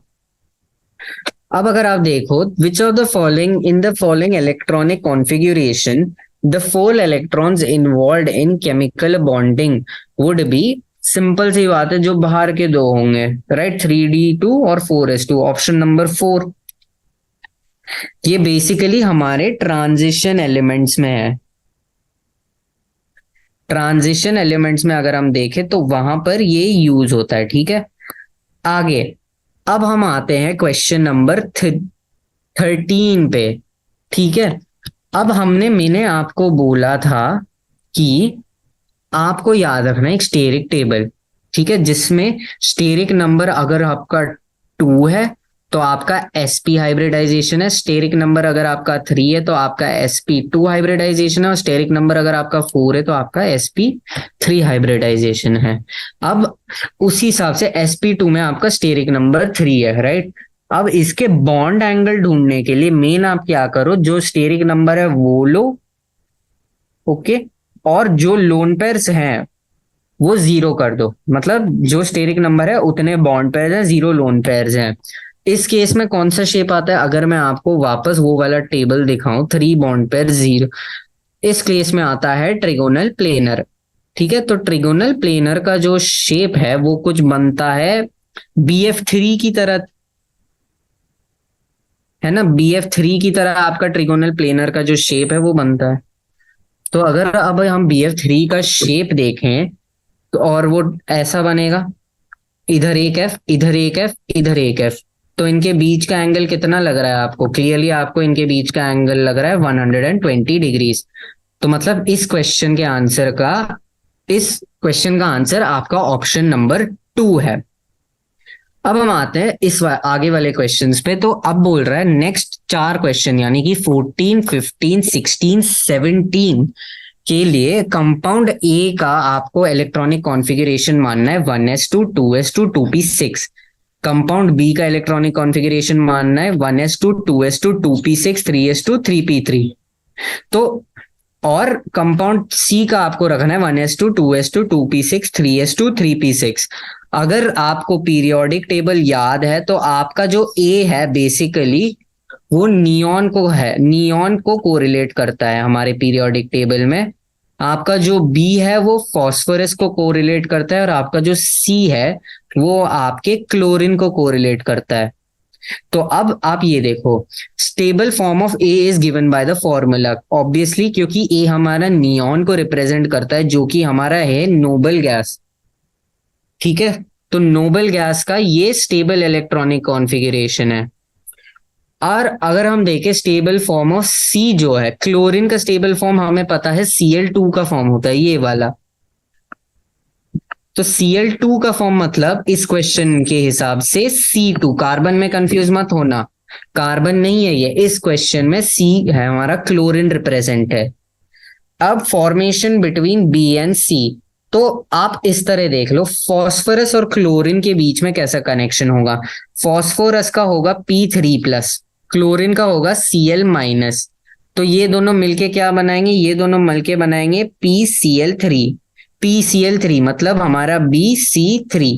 अब अगर आप देखो, which of the following in the following electronic configuration the 4 electrons involved in chemical bonding would be. Simple सी बात है, जो बाहर के दो होंगे, राइट, 3D2 और 4s2, ऑप्शन नंबर 4। ये बेसिकली हमारे ट्रांजिशन एलिमेंट्स में है। ट्रांजिशन एलिमेंट्स में अगर हम देखें तो वहां पर ये यूज होता है। ठीक है, आगे अब हम आते हैं क्वेश्चन नंबर 13 पे। ठीक है, अब मैंने आपको बोला था कि आपको याद रखना एक स्टेरिक टेबल, ठीक है, जिसमें स्टेरिक नंबर अगर आपका 2 है तो आपका sp हाइब्रिडाइजेशन है, स्टेरिक नंबर अगर आपका 3 है तो आपका sp2 हाइब्रिडाइजेशन है, और स्टेरिक नंबर अगर आपका 4 है तो आपका sp3 हाइब्रिडाइजेशन है। अब उसी हिसाब से sp2 में आपका स्टेरिक नंबर 3 है, राइट। अब इसके बॉन्ड एंगल ढूंढने के लिए मेन आप क्या करो, जो स्टेरिक नंबर है वो लो, ओके, और जो लोन पेयर्स हैं वो 0 कर दो, मतलब जो स्टेरिक नंबर है उतने बॉन्ड पेयर्स हैं, 0 लोन पेयर्स हैं। इस केस में कौन सा शेप आता है, अगर मैं आपको वापस वो वाला टेबल दिखाऊं, 3 बॉन्ड पेयर 0, इस केस में आता है ट्रिगोनल प्लेनर। ठीक है, तो ट्रिगोनल प्लेनर का जो शेप है वो कुछ बनता है BF3 की तरह, है ना, BF3 की तरह आपका ट्रिगोनल प्लेनर का जो शेप है वो बनता है। तो अगर अब हम BF3 का शेप देखें तो, और वो ऐसा बनेगा, इधर एक F, इधर एक F, इधर एक F, तो इनके बीच का एंगल कितना लग रहा है आपको, क्लियरली आपको इनके बीच का एंगल लग रहा है 120 डिग्रीज। तो मतलब इस क्वेश्चन का आंसर आपका ऑप्शन नंबर 2 है। अब हम आते हैं इस आगे वाले क्वेश्चंस पे। तो अब बोल रहा है नेक्स्ट 4 क्वेश्चन यानी कि 14, 15, 16, 17 के लिए कंपाउंड ए का आपको इलेक्ट्रॉनिक कॉन्फ़िगरेशन मानना है 1s2, 2s2, 2p6। Compound B का इलेक्ट्रॉनिक कॉन्फ़िगरेशन मानना है 1s2, 2s2, 2p6, 3s2, 3p3। तो और कंपाउंड सी का आपको रखना है 1s2 2s2 2p6 3s2 3p6। अगर आपको पीरियोडिक टेबल याद है तो आपका जो ए है बेसिकली वो नियॉन को है, नियॉन को कोरिलेट करता है हमारे पीरियोडिक टेबल में। आपका जो बी है वो फास्फोरस को कोरिलेट करता है और आपका जो सी है वो आपके क्लोरीन को कोरिलेट करता है। तो अब आप ये देखो, stable form of A is given by the formula, obviously क्योंकि ए हमारा नियॉन को रिप्रेजेंट करता है जो कि हमारा है नोबल गैस। ठीक है, तो नोबल गैस का ये स्टेबल इलेक्ट्रॉनिक कॉन्फ़िगरेशन है। और अगर हम देखें स्टेबल फॉर्म ऑफ सी जो है, क्लोरीन का स्टेबल फॉर्म हमें पता है Cl2 का फॉर्म होता है ये वाला। तो Cl2 का फॉर्म मतलब इस क्वेश्चन के हिसाब से C2, कार्बन में कंफ्यूज मत होना, कार्बन नहीं है ये, इस क्वेश्चन में C है हमारा, क्लोरीन रिप्रेजेंट है। अब फॉर्मेशन बिटवीन बी एंड सी, तो आप इस तरह देख लो फॉस्फोरस और क्लोरीन के बीच में कैसा कनेक्शन होगा। फॉस्फोरस का होगा P3+, क्लोरीन का होगा Cl-। तो ये दोनों मिलके क्या बनाएंगे, ये दोनों मिलके बनाएंगे PCl3। PCl3 मतलब हमारा BC3।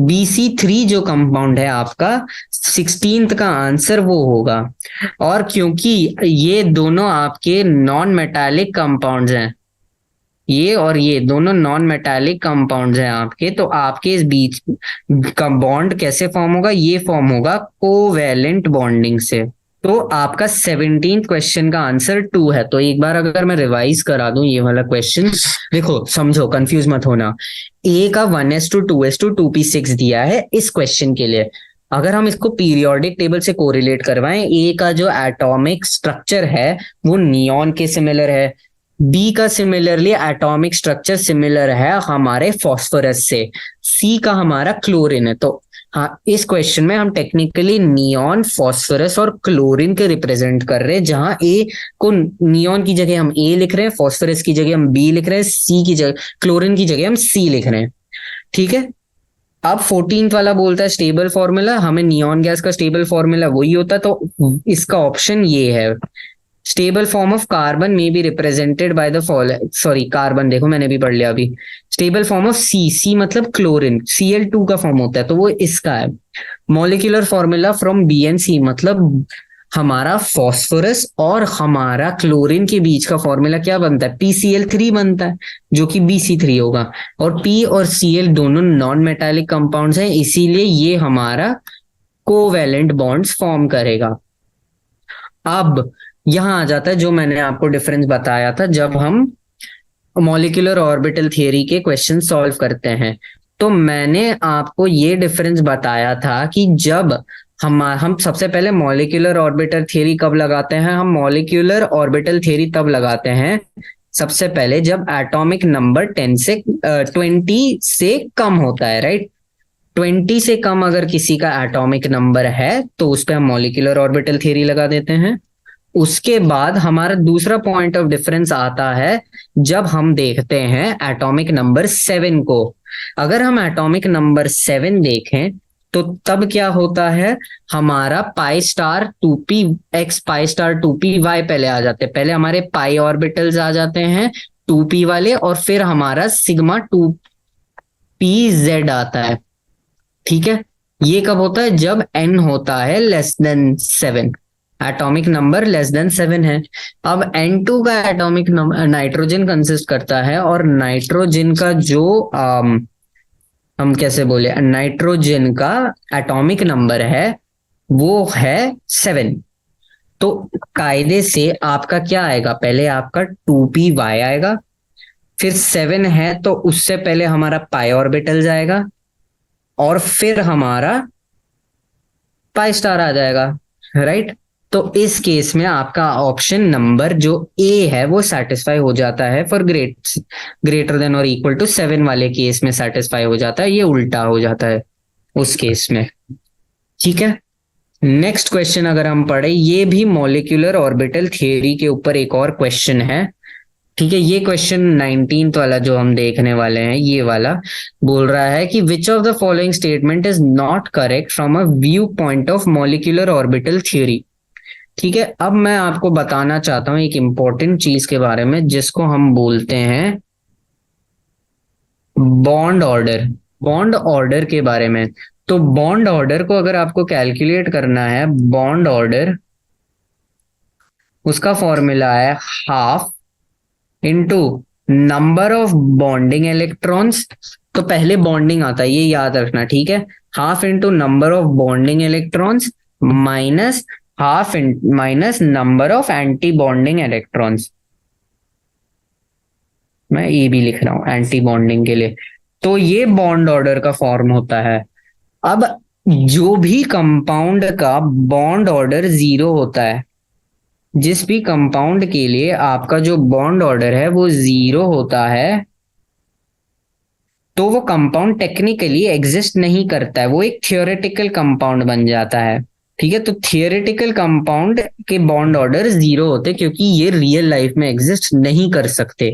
BC3 जो कंपाउंड है आपका 16th का आंसर वो होगा। और क्योंकि ये दोनों आपके नॉन मेटालिक कंपाउंड्स हैं, ये और ये दोनों नॉन मेटालिक कंपाउंड्स हैं आपके, तो आपके इस बीच का बॉन्ड कैसे फॉर्म होगा, ये फॉर्म होगा कोवेलेंट बॉन्डिंग से। तो आपका 17th क्वेश्चन का आंसर 2 है। तो एक बार अगर मैं रिवाइज करा दूं ये वाला क्वेश्चन, देखो समझो कंफ्यूज मत होना। ए का 1s2 2s2 2p6 दिया है इस क्वेश्चन के लिए। अगर हम इसको पीरियोडिक टेबल से कोरिलेट करवाएं, ए का जो एटॉमिक स्ट्रक्चर है वो नियॉन के सिमिलर है, बी का सिमिलरली एटॉमिक स्ट्रक्चर सिमिलर है हमारे फास्फोरस से, सी का हमारा क्लोरीन है। तो हाँ, इस क्वेश्चन में हम टेक्निकली नियॉन, फास्फोरस और क्लोरीन के रिप्रेजेंट कर रहे हैं, जहां ए को नियॉन की जगह हम ए लिख रहे हैं, फास्फोरस की जगह हम बी लिख रहे हैं, सी की जगह, क्लोरीन की जगह हम सी लिख रहे हैं। ठीक है, अब 14th वाला बोलता है स्टेबल फॉर्मूला, हमें नियॉन गैस का स्टेबल फॉर्मूला वही होता है, तो इसका ऑप्शन ये है। स्टेबल फॉर्म ऑफ कार्बन में be represented by the following, sorry carbon देखो मैंने भी पढ़ लिया अभी। स्टेबल फॉर्म ऑफ सी मतलब क्लोरीन, Cl2 का फॉर्म होता है तो वो इसका है। Molecular formula from B and C मतलब हमारा फास्फोरस और हमारा क्लोरीन के बीच का फॉर्मूला क्या बनता है, PCl3 बनता है जो कि BC3 होगा। और P और Cl दोनों नॉन मेटालिक कंपाउंड्स हैं, इसीलिए ये हमारा कोवेलेंट बॉन्ड्स फॉर्म करेगा। अब यहां आ जाता है जो मैंने आपको डिफरेंस बताया था जब हम मॉलिक्यूलर ऑर्बिटल थियरी के क्वेश्चन सॉल्व करते हैं। तो मैंने आपको ये डिफरेंस बताया था कि जब हम सबसे पहले मॉलिक्यूलर ऑर्बिटल थियरी कब लगाते हैं, हम मॉलिक्यूलर ऑर्बिटल थियरी तब लगाते हैं सबसे पहले जब एटॉमिक नंबर 20 से कम होता है, राइट। 20 से कम अगर किसी का एटॉमिक नंबर है तो उस पर हम मॉलिक्यूलर ऑर्बिटल थियरी लगा देते हैं। उसके बाद हमारा दूसरा पॉइंट ऑफ डिफरेंस आता है जब हम देखते हैं एटॉमिक नंबर 7 को। अगर हम एटॉमिक नंबर 7 देखें तो तब क्या होता है, हमारा pi star 2p x pi star 2p y पहले आ जाते हैं, पहले हमारे पाई ऑर्बिटल्स आ जाते हैं 2p वाले, और फिर हमारा सिग्मा 2p z आता है। ठीक है, ये कब होता है, जब n होता है less than 7, atomic number less than 7 है। अब N2 का एटॉमिक नंबर नाइट्रोजन कंसिस्ट करता है, और नाइट्रोजन का जो हम कैसे बोले, नाइट्रोजन का एटॉमिक नंबर है वो है 7। तो कायदे से आपका क्या आएगा, पहले आपका 2p y आएगा, फिर 7 है तो उससे पहले हमारा पाई ऑर्बिटल जाएगा, और फिर हमारा पाई स्टार आ जाएगा, राइट। तो इस केस में आपका ऑप्शन नंबर जो ए है वो सेटिस्फाई हो जाता है फॉर ग्रेटर देन और इक्वल टू 7 वाले केस में सेटिस्फाई हो जाता है, ये उल्टा हो जाता है उस केस में। ठीक है, नेक्स्ट क्वेश्चन अगर हम पढ़े, ये भी मॉलिक्यूलर ऑर्बिटल थियरी के ऊपर एक और क्वेश्चन है। ठीक है, ये क्वेश्चन 19th वाला जो हम देखने वाले हैं, ये वाला बोल रहा है कि विच of the following statement is not correct from a view point of molecular orbital theory. ठीक है, अब मैं आपको बताना चाहता हूं एक इंपॉर्टेंट चीज के बारे में जिसको हम बोलते हैं बॉन्ड ऑर्डर। बॉन्ड ऑर्डर के बारे में, तो बॉन्ड ऑर्डर को अगर आपको कैलकुलेट करना है, बॉन्ड ऑर्डर उसका फॉर्मूला है half into number of bonding electrons. तो पहले बॉन्डिंग आता है, ये याद रखना, ठीक है। Half into number of bonding electrons minus half minus number of anti bonding electrons. मैं ये भी लिख रहा हूं एंटी बॉन्डिंग के लिए। तो ये बॉन्ड ऑर्डर का फॉर्म होता है। अब जो भी कंपाउंड का बॉन्ड ऑर्डर जीरो होता है, जिस भी कंपाउंड के लिए आपका जो बॉन्ड ऑर्डर है वो जीरो होता है, तो वो कंपाउंड टेक्निकली एग्जिस्ट नहीं करता है, वो एक थियोरेटिकल कंपाउंड बन जाता है। ठीक है, तो थियोरेटिकल कंपाउंड के बॉन्ड ऑर्डर जीरो होते क्योंकि ये रियल लाइफ में एग्जिस्ट नहीं कर सकते।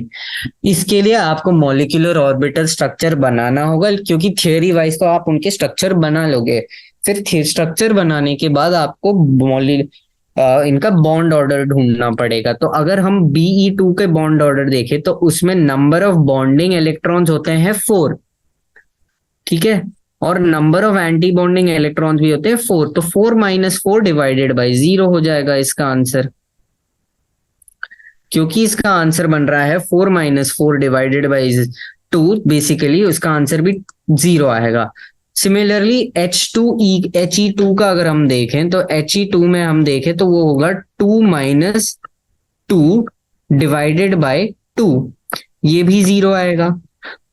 इसके लिए आपको मॉलिक्यूलर ऑर्बिटल स्ट्रक्चर बनाना होगा, क्योंकि थियोरी वाइज तो आप उनके स्ट्रक्चर बना लोगे, फिर स्ट्रक्चर बनाने के बाद आपको इनका बॉन्ड ऑर्डर ढूंढना पड़ेगा। तो अगर हम Be2 के बॉन्ड ऑर्डर देखें तो उसमें नंबर ऑफ बॉन्डिंग इलेक्ट्रॉन्स होते हैं 4, ठीक है, और number of anti bonding electrons भी होते हैं 4। तो 4 माइनस 4 डिवाइडेड बाई 0 हो जाएगा इसका आंसर। क्योंकि इसका आंसर बन रहा है 4 माइनस 4 डिवाइडेड बाई 2, बेसिकली उसका आंसर भी 0 आएगा। सिमिलरली He2 का अगर हम देखें तो He2 में हम देखें तो वो होगा 2 माइनस 2 डिवाइडेड बाय 2, ये भी 0 आएगा।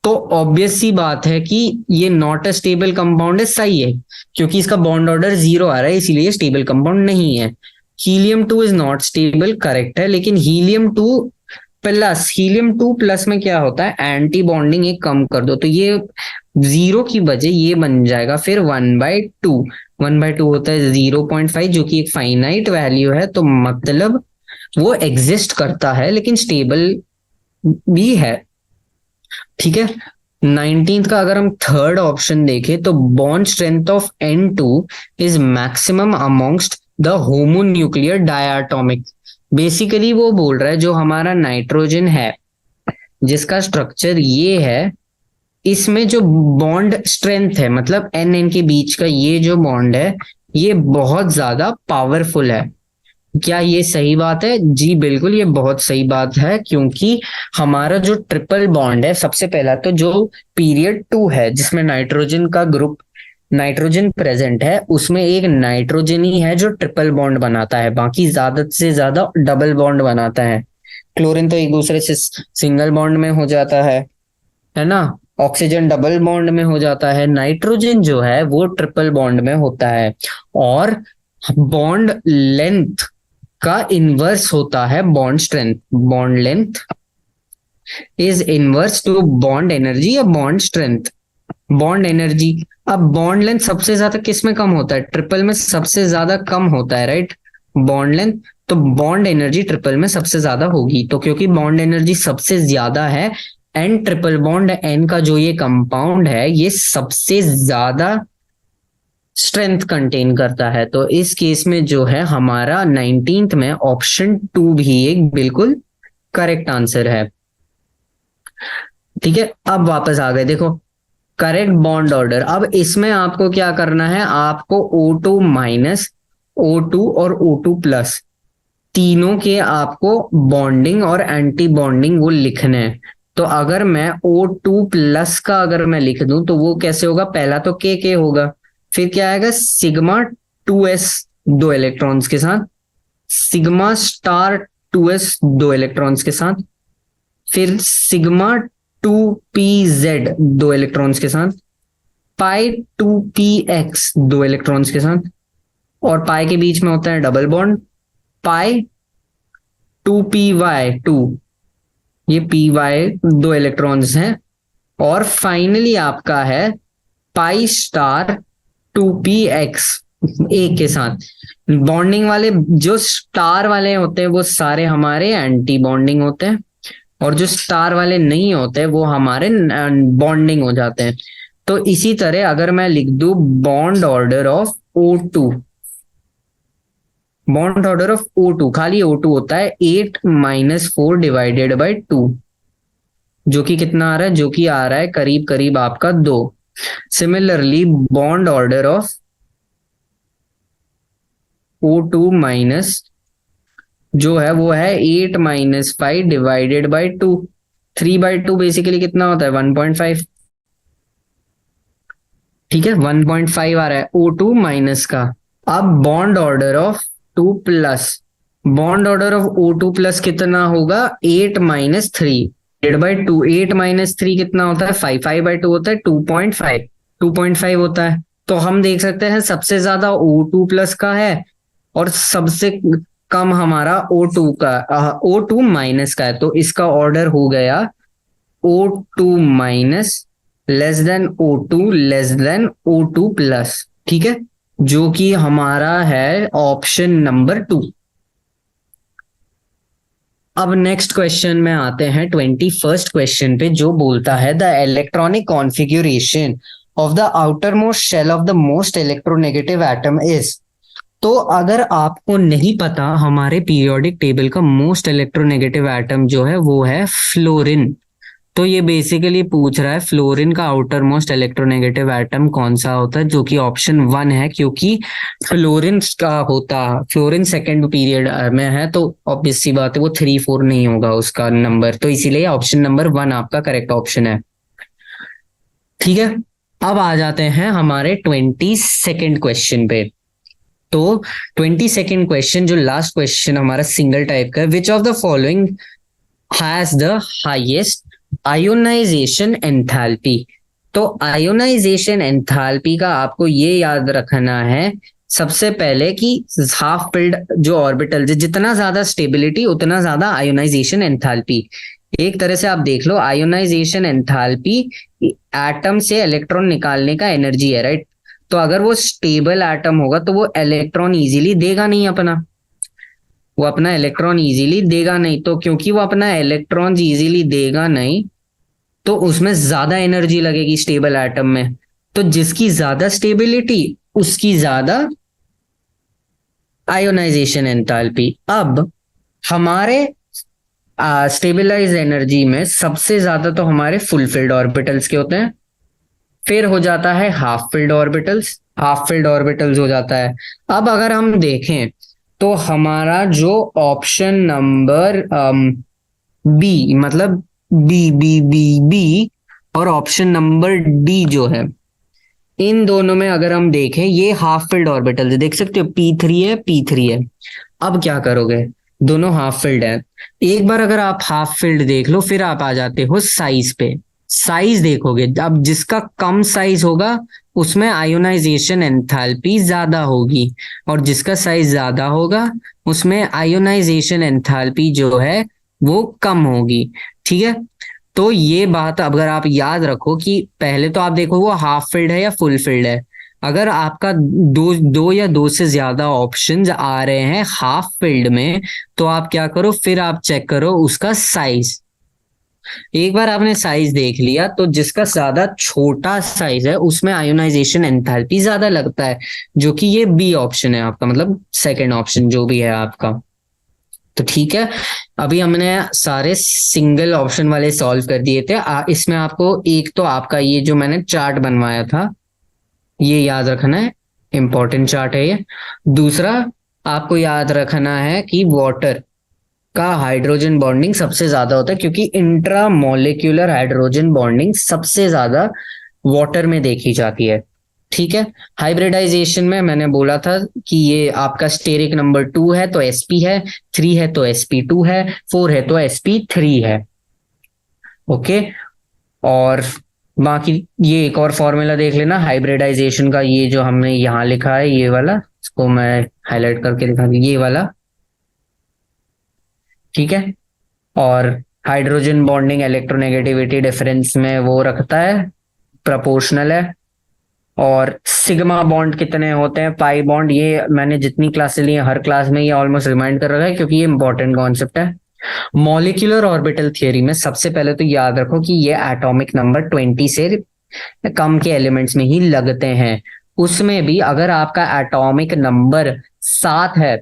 तो ऑब्वियस सी बात है कि ये नॉट अ स्टेबल कंपाउंड है, सही है, क्योंकि इसका बॉन्ड ऑर्डर 0 आ रहा है, इसीलिए स्टेबल कंपाउंड नहीं है। हीलियम-2 इज नॉट स्टेबल, करेक्ट है, लेकिन हीलियम-2 प्लस में क्या होता है, एंटी बॉन्डिंग एक कम कर दो तो ये 0 की बजाय ये बन जाएगा फिर 1/2। 1/2 होता है 0.5, जो कि एक फाइनाइट वैल्यू है, तो मतलब वो एग्जिस्ट करता है लेकिन स्टेबल भी है। ठीक है, 19th का अगर हम थर्ड ऑप्शन देखें तो bond strength of N2 is maximum amongst the homonuclear diatomic. Basically वो बोल रहा है जो हमारा नाइट्रोजन है जिसका स्ट्रक्चर ये है, इसमें जो बॉन्ड स्ट्रेंथ है, मतलब N के बीच का ये जो बॉन्ड है ये बहुत ज्यादा पावरफुल है। क्या ये सही बात है? जी बिल्कुल, ये बहुत सही बात है, क्योंकि हमारा जो ट्रिपल बॉन्ड है, सबसे पहला तो जो पीरियड 2 है जिसमें नाइट्रोजन का ग्रुप, नाइट्रोजन प्रेजेंट है, उसमें एक नाइट्रोजन ही है जो ट्रिपल बॉन्ड बनाता है, बाकी ज्यादा से ज्यादा डबल बॉन्ड बनाता है। क्लोरीन तो एक दूसरे से सिंगल बॉन्ड में हो जाता है ना, ऑक्सीजन डबल बॉन्ड में हो जाता है, नाइट्रोजन जो है वो ट्रिपल बॉन्ड में होता है। और बॉन्ड लेंथ का इनवर्स होता है bond strength. Bond length is inverse two bond energy या बॉन्ड स्ट्रेंथ। बॉन्ड एनर्जी, अब बॉन्ड लेंथ सबसे ज्यादा किस में कम होता है? ट्रिपल में सबसे ज्यादा कम होता है, राइट, बॉन्ड लेंथ। तो बॉन्ड एनर्जी ट्रिपल में सबसे ज्यादा होगी, तो क्योंकि बॉन्ड एनर्जी सबसे ज्यादा है, एन ट्रिपल बॉन्ड एन का जो ये कंपाउंड है ये सबसे ज्यादा स्ट्रेंथ कंटेन करता है। तो इस केस में जो है हमारा 19th में ऑप्शन 2 भी एक बिल्कुल करेक्ट आंसर है। ठीक है, अब वापस आ गए, देखो करेक्ट बॉन्ड ऑर्डर। अब इसमें आपको क्या करना है, आपको O2 माइनस, O2 और O2 प्लस तीनों के आपको बॉन्डिंग और एंटी बॉन्डिंग वो लिखने हैं। तो अगर मैं O2 प्लस का अगर मैं लिख दूं तो वो कैसे होगा, पहला तो के होगा, फिर क्या आएगा सिग्मा 2s 2 इलेक्ट्रॉन्स के साथ, सिग्मा स्टार 2s 2 इलेक्ट्रॉन्स के साथ, फिर सिग्मा 2pz 2 इलेक्ट्रॉन्स के साथ, पाई 2px 2 इलेक्ट्रॉन्स के साथ, और पाई के बीच में होता है डबल बॉन्ड, पाई 2py 2, ये py 2 इलेक्ट्रॉन्स हैं, और फाइनली आपका है पाई स्टार 2px एक के साथ। बॉन्डिंग वाले जो स्टार वाले होते हैं वो सारे हमारे एंटी बॉन्डिंग होते हैं, और जो स्टार वाले नहीं होते वो हमारे बॉन्डिंग हो जाते हैं। तो इसी तरह अगर मैं लिख दूं bond order of O2, bond order of O2, खाली O2 होता है 8 - 4 डिवाइडेड बाई 2, जो कि कितना आ रहा है, जो कि आ रहा है करीब करीब आपका 2। Similarly bond order of O2 minus जो है वो है 8 - 5 डिवाइडेड बाई 2। 3/2 बेसिकली कितना होता है, 1.5। ठीक है, 1.5 आ रहा है O2 माइनस का। अब bond order of 2 plus, bond order of O2 plus कितना होगा, 8 - 3 डिवाइडेड बाई 2। 8 - 3 कितना होता है, 5। 5/2 होता है 2.5, 2.5 होता है। तो हम देख सकते हैं सबसे ज्यादा O2 प्लस का है और सबसे कम हमारा O2 का, O2 माइनस का है। तो इसका ऑर्डर हो गया O2 minus less than O2 less than O2 plus. ठीक है, जो कि हमारा है ऑप्शन नंबर 2। अब नेक्स्ट क्वेश्चन में आते हैं 21st क्वेश्चन पे, जो बोलता है the electronic configuration of the outermost shell of the most electronegative atom is. तो अगर आपको नहीं पता, हमारे पीरियोडिक टेबल का मोस्ट इलेक्ट्रोनेगेटिव एटम जो है वो है फ्लोरीन। तो ये बेसिकली पूछ रहा है फ्लोरीन का आउटर मोस्ट इलेक्ट्रोनेगेटिव एटम कौन सा होता है, जो कि ऑप्शन 1 है, क्योंकि फ्लोरीन का होता, फ्लोरीन सेकंड पीरियड में है, तो ऑब्वियस सी बात है वो 3 4 नहीं होगा उसका नंबर, तो इसीलिए ऑप्शन नंबर 1 आपका करेक्ट ऑप्शन है। ठीक है, अब आ जाते हैं हमारे 22nd क्वेश्चन पे। तो 22nd क्वेश्चन, जो लास्ट क्वेश्चन हमारा सिंगल टाइप का है, विच of the following has the highest ionisation enthalpy. तो आयोनाइजेशन एंथैल्पी का आपको ये याद रखना है सबसे पहले कि हाफ फिल्ड जो ऑर्बिटल, जितना ज्यादा स्टेबिलिटी उतना ज्यादा आयोनाइजेशन एंथैल्पी। एक तरह से आप देख लो, आयोनाइजेशन एंथैल्पी एटम से इलेक्ट्रॉन निकालने का एनर्जी है, राइट। तो अगर वो स्टेबल एटम होगा तो वो इलेक्ट्रॉन इजीली देगा नहीं अपना, वो अपना इलेक्ट्रॉन इजीली देगा नहीं। तो क्योंकि वो अपना इलेक्ट्रॉन इजीली देगा नहीं, तो उसमें ज्यादा एनर्जी लगेगी स्टेबल एटम में। तो जिसकी ज्यादा स्टेबिलिटी उसकी ज्यादा आयोनाइजेशन एंथैल्पी। अब हमारे स्टेबलाइज एनर्जी में सबसे ज्यादा तो हमारे फुल फिल्ड ऑर्बिटल्स के होते हैं, फिर हो जाता है half filled orbitals, half filled orbitals हो जाता है। अब अगर हम देखें तो हमारा जो ऑप्शन नंबर बी, मतलब बी बी बी बी और ऑप्शन नंबर डी जो है, इन दोनों में अगर हम देखें ये हाफ फिल्ड ऑर्बिटल देख सकते हो, P3 है P3 है। अब क्या करोगे, दोनों हाफ फिल्ड है। एक बार अगर आप हाफ फिल्ड देख लो, फिर आप आ जाते हो साइज पे। साइज देखोगे, अब जिसका कम साइज होगा उसमें आयोनाइजेशन एंथैल्पी ज्यादा होगी, और जिसका साइज ज्यादा होगा उसमें आयोनाइजेशन एंथैल्पी जो है वो कम होगी। ठीक है, तो ये बात अगर आप याद रखो कि पहले तो आप देखो वो हाफ फिल्ड है या फुल फिल्ड है। अगर आपका दो या दो से ज्यादा ऑप्शंस आ रहे हैं हाफ फिल्ड में, तो आप क्या करो, फिर आप चेक करो उसका साइज। एक बार आपने साइज देख लिया तो जिसका ज्यादा छोटा साइज है उसमें आयोनाइजेशन एंथैल्पी ज्यादा लगता है, जो कि ये बी ऑप्शन है आपका, मतलब सेकंड ऑप्शन जो भी है आपका। तो ठीक है, अभी हमने सारे सिंगल ऑप्शन वाले सॉल्व कर दिए थे। इसमें आपको एक तो आपका ये जो मैंने चार्ट बनवाया था ये याद रखना है, इंपॉर्टेंट चार्ट है ये। दूसरा आपको याद रखना है कि वाटर का हाइड्रोजन बॉन्डिंग सबसे ज्यादा होता है, क्योंकि इंट्रा मॉलिक्यूलर हाइड्रोजन बॉन्डिंग सबसे ज्यादा वाटर में देखी जाती है। ठीक है, हाइब्रिडाइजेशन में मैंने बोला था कि ये आपका स्टेरिक नंबर 2 है तो sp है, 3 है तो sp2 है, 4 है तो sp3 है। ओके, और बाकी ये एक और फॉर्मूला देख लेना हाइब्रिडाइजेशन का, ये जो हमने यहाँ लिखा है ये वाला, इसको मैं हाईलाइट करके दिखा दूं, ये वाला। ठीक है, और हाइड्रोजन बॉन्डिंग इलेक्ट्रोनेगेटिविटी डिफरेंस में वो रखता है, प्रोपोर्शनल है। और सिग्मा बॉन्ड कितने होते हैं, पाई बॉन्ड, ये मैंने जितनी क्लासेस ली है हर क्लास में ये ऑलमोस्ट रिमाइंड कर रखा है, क्योंकि ये इंपॉर्टेंट कॉन्सेप्ट है। मॉलिक्यूलर ऑर्बिटल थ्योरी में सबसे पहले तो याद रखो कि ये एटॉमिक नंबर 20 से कम के एलिमेंट्स में ही लगते हैं। उसमें भी अगर आपका एटॉमिक नंबर 7 है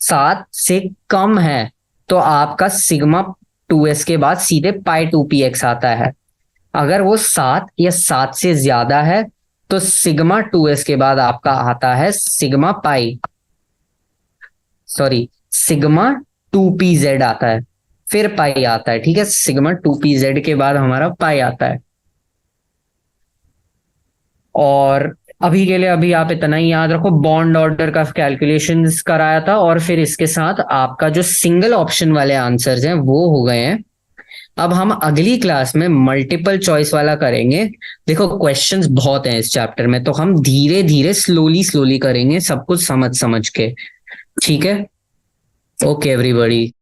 7 से कम है तो आपका सिग्मा 2s के बाद सीधे पाई 2px आता है। अगर वो 7 या 7 से ज्यादा है तो सिग्मा 2s के बाद आपका आता है sigma pi, sorry, sigma 2pz आता है, फिर पाई आता है। ठीक है, सिग्मा 2pz के बाद हमारा पाई आता है। और अभी के लिए अभी आप इतना ही याद रखो, बॉन्ड ऑर्डर का कैलकुलेशंस कराया था और फिर इसके साथ आपका जो सिंगल ऑप्शन वाले आंसर्स हैं वो हो गए हैं। अब हम अगली क्लास में मल्टीपल चॉइस वाला करेंगे। देखो क्वेश्चंस बहुत हैं इस चैप्टर में, तो हम धीरे धीरे स्लोली स्लोली करेंगे, सब कुछ समझ समझ के। ठीक है, ओके एवरीबॉडी।